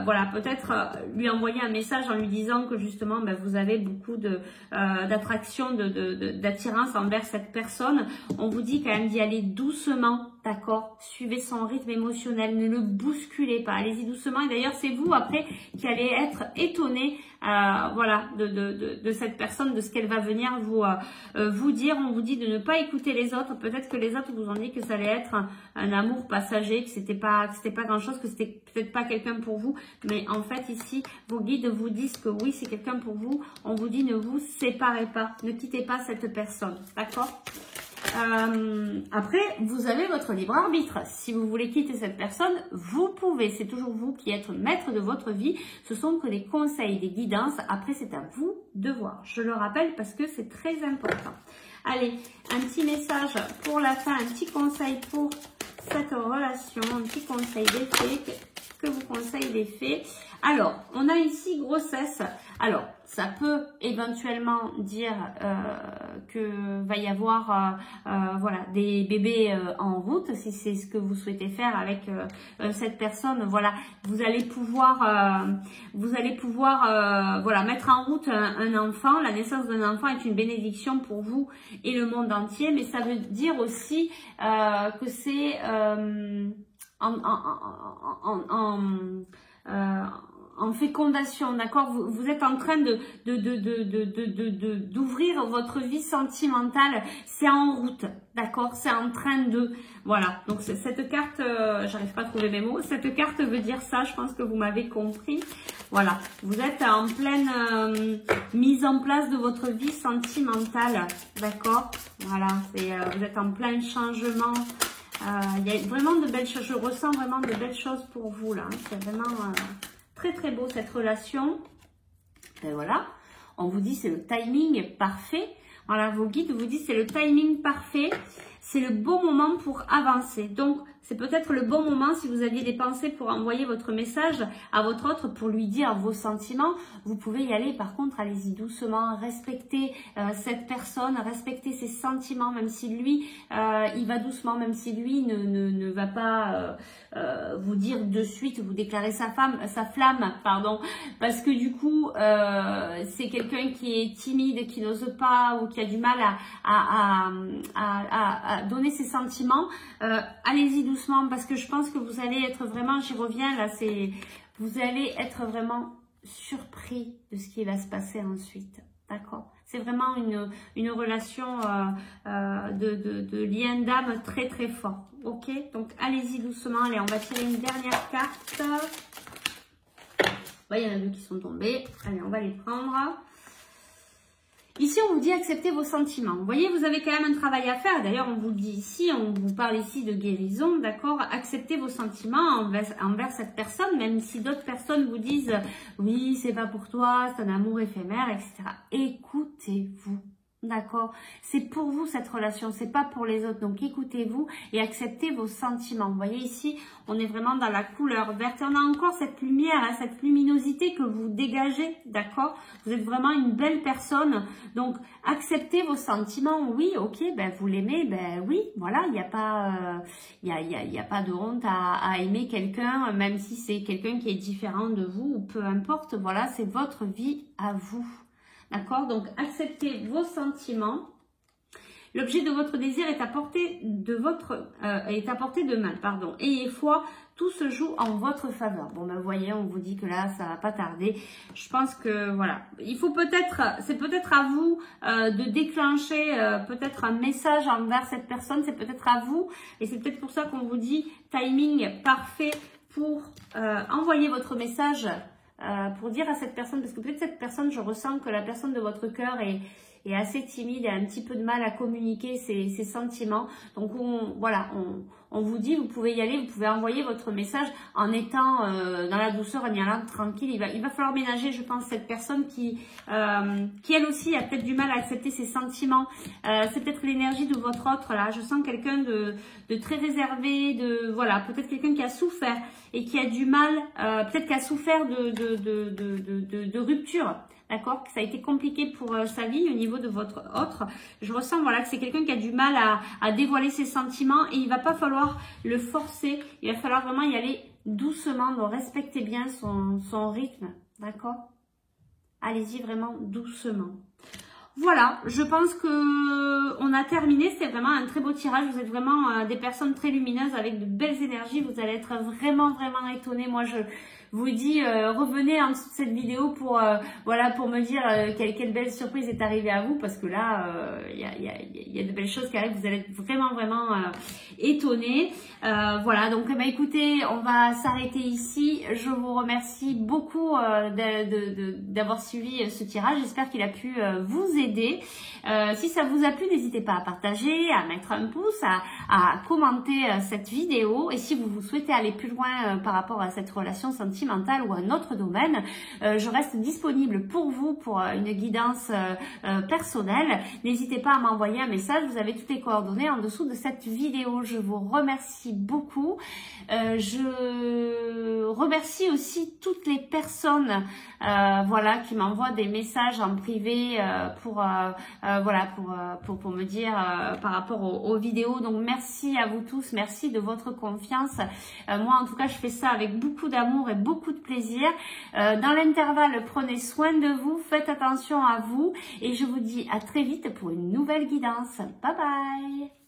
Voilà, peut-être lui envoyer un message en lui disant que justement ben, vous avez beaucoup d'attraction, d'attirance envers cette personne. On vous dit quand même d'y aller doucement, d'accord? Suivez son rythme émotionnel, ne le bousculez pas, allez-y doucement. Et d'ailleurs, c'est vous après qui allez être étonné voilà, de cette personne, de ce qu'elle va venir vous dire. On vous dit de ne pas écouter les autres. Peut-être que les autres vous ont dit que ça allait être un amour passager, que c'était pas grand chose, que c'était peut-être pas quelqu'un pour vous. Mais en fait ici, vos guides vous disent que oui, c'est quelqu'un pour vous. On vous dit ne vous séparez pas, ne quittez pas cette personne, d'accord? après, vous avez votre libre arbitre. Si vous voulez quitter cette personne, vous pouvez. C'est toujours vous qui êtes maître de votre vie. Ce sont que des conseils, des guidances. Après, c'est à vous de voir. Je le rappelle parce que c'est très important. Allez, un petit message pour la fin, un petit conseil pour cette relation, un petit conseil des fées. Que vous conseille les fées? Alors, on a ici grossesse. Alors, ça peut éventuellement dire que va y avoir voilà, des bébés en route, si c'est ce que vous souhaitez faire avec cette personne. Voilà, vous allez pouvoir voilà, mettre en route un enfant. La naissance d'un enfant est une bénédiction pour vous et le monde entier, mais ça veut dire aussi que c'est en fécondation, d'accord, vous êtes en train d'ouvrir votre vie sentimentale, c'est en route, d'accord, c'est en train de, voilà, donc cette carte, j'arrive pas à trouver mes mots, cette carte veut dire ça, je pense que vous m'avez compris, voilà, vous êtes en pleine mise en place de votre vie sentimentale, d'accord, voilà, vous êtes en plein changement. Il y a vraiment de belles choses, je ressens vraiment de belles choses pour vous là, c'est vraiment très très beau cette relation. Et voilà, on vous dit c'est le timing parfait, voilà, vos guides vous disent c'est le timing parfait, c'est le bon moment pour avancer. Donc c'est peut-être le bon moment si vous aviez des pensées pour envoyer votre message à votre autre pour lui dire vos sentiments. Vous pouvez y aller, par contre, allez-y doucement, respectez cette personne, respectez ses sentiments, même si lui, il va doucement, même si lui ne va pas vous dire de suite, vous déclarer sa flamme, pardon, parce que du coup, c'est quelqu'un qui est timide, qui n'ose pas ou qui a du mal à donner ses sentiments. Allez-y doucement parce que je pense que vous allez être vraiment, j'y reviens là, vous allez être vraiment surpris de ce qui va se passer ensuite, d'accord? C'est vraiment une relation de lien d'âme très très fort, ok? Donc allez-y doucement, allez, on va tirer une dernière carte. Il y en a deux qui sont tombés, allez, on va les prendre. Ici, on vous dit accepter vos sentiments. Vous voyez, vous avez quand même un travail à faire. D'ailleurs, on vous dit ici, on vous parle ici de guérison, d'accord? Acceptez vos sentiments envers cette personne, même si d'autres personnes vous disent « Oui, c'est pas pour toi, c'est un amour éphémère, etc. » Écoutez-vous. D'accord, c'est pour vous cette relation, c'est pas pour les autres. Donc écoutez-vous et acceptez vos sentiments. Vous voyez ici, on est vraiment dans la couleur verte. On a encore cette lumière, hein, cette luminosité que vous dégagez, d'accord. Vous êtes vraiment une belle personne. Donc acceptez vos sentiments. Oui, ok, ben vous l'aimez, ben oui, voilà. Il n'y a pas, y a pas de honte à aimer quelqu'un, même si c'est quelqu'un qui est différent de vous ou peu importe. Voilà, c'est votre vie à vous. D'accord? Donc, acceptez vos sentiments. L'objet de votre désir est à portée de main, pardon. Ayez foi, tout se joue en votre faveur. Bon, ben, vous voyez, on vous dit que là, ça va pas tarder. Je pense que, voilà. Il faut c'est peut-être à vous de déclencher peut-être un message envers cette personne. C'est peut-être à vous. Et c'est peut-être pour ça qu'on vous dit timing parfait pour envoyer votre message pour dire à cette personne, parce que peut-être cette personne, je ressens que la personne de votre cœur est assez timide et a un petit peu de mal à communiquer ses sentiments. Donc on vous dit, vous pouvez y aller, vous pouvez envoyer votre message en étant dans la douceur, en y allant tranquille. Il va falloir ménager, je pense, cette personne qui elle aussi a peut-être du mal à accepter ses sentiments. C'est peut-être l'énergie de votre autre là. Je sens quelqu'un de très réservé, voilà, peut-être quelqu'un qui a souffert et qui a du mal, peut-être qui a souffert de rupture. D'accord, que ça a été compliqué pour sa vie au niveau de votre autre. Je ressens voilà que c'est quelqu'un qui a du mal à dévoiler ses sentiments et il va pas falloir le forcer. Il va falloir vraiment y aller doucement. Donc respectez bien son rythme. D'accord, allez-y vraiment doucement. Voilà, je pense que on a terminé. C'était vraiment un très beau tirage. Vous êtes vraiment des personnes très lumineuses avec de belles énergies. Vous allez être vraiment étonnés. Moi, vous dit revenez en dessous de cette vidéo pour voilà, pour me dire quelle belle surprise est arrivée à vous, parce que là il y a de belles choses qui arrivent, vous allez être vraiment étonnés. Voilà, donc écoutez, on va s'arrêter ici. Je vous remercie beaucoup d'avoir suivi ce tirage. J'espère qu'il a pu vous aider. Si ça vous a plu, n'hésitez pas à partager, à mettre un pouce, à commenter cette vidéo. Et si vous souhaitez aller plus loin par rapport à cette relation sentimentale ou un autre domaine, je reste disponible pour vous pour une guidance personnelle. N'hésitez pas à m'envoyer un message. Vous avez toutes les coordonnées en dessous de cette vidéo. Je vous remercie beaucoup. Je remercie aussi toutes les personnes voilà, qui m'envoient des messages en privé voilà, pour me dire par rapport aux vidéos. Donc merci à vous tous, merci de votre confiance. Moi en tout cas je fais ça avec beaucoup d'amour et beaucoup de plaisir. Dans l'intervalle, prenez soin de vous, faites attention à vous et je vous dis à très vite pour une nouvelle guidance. Bye bye.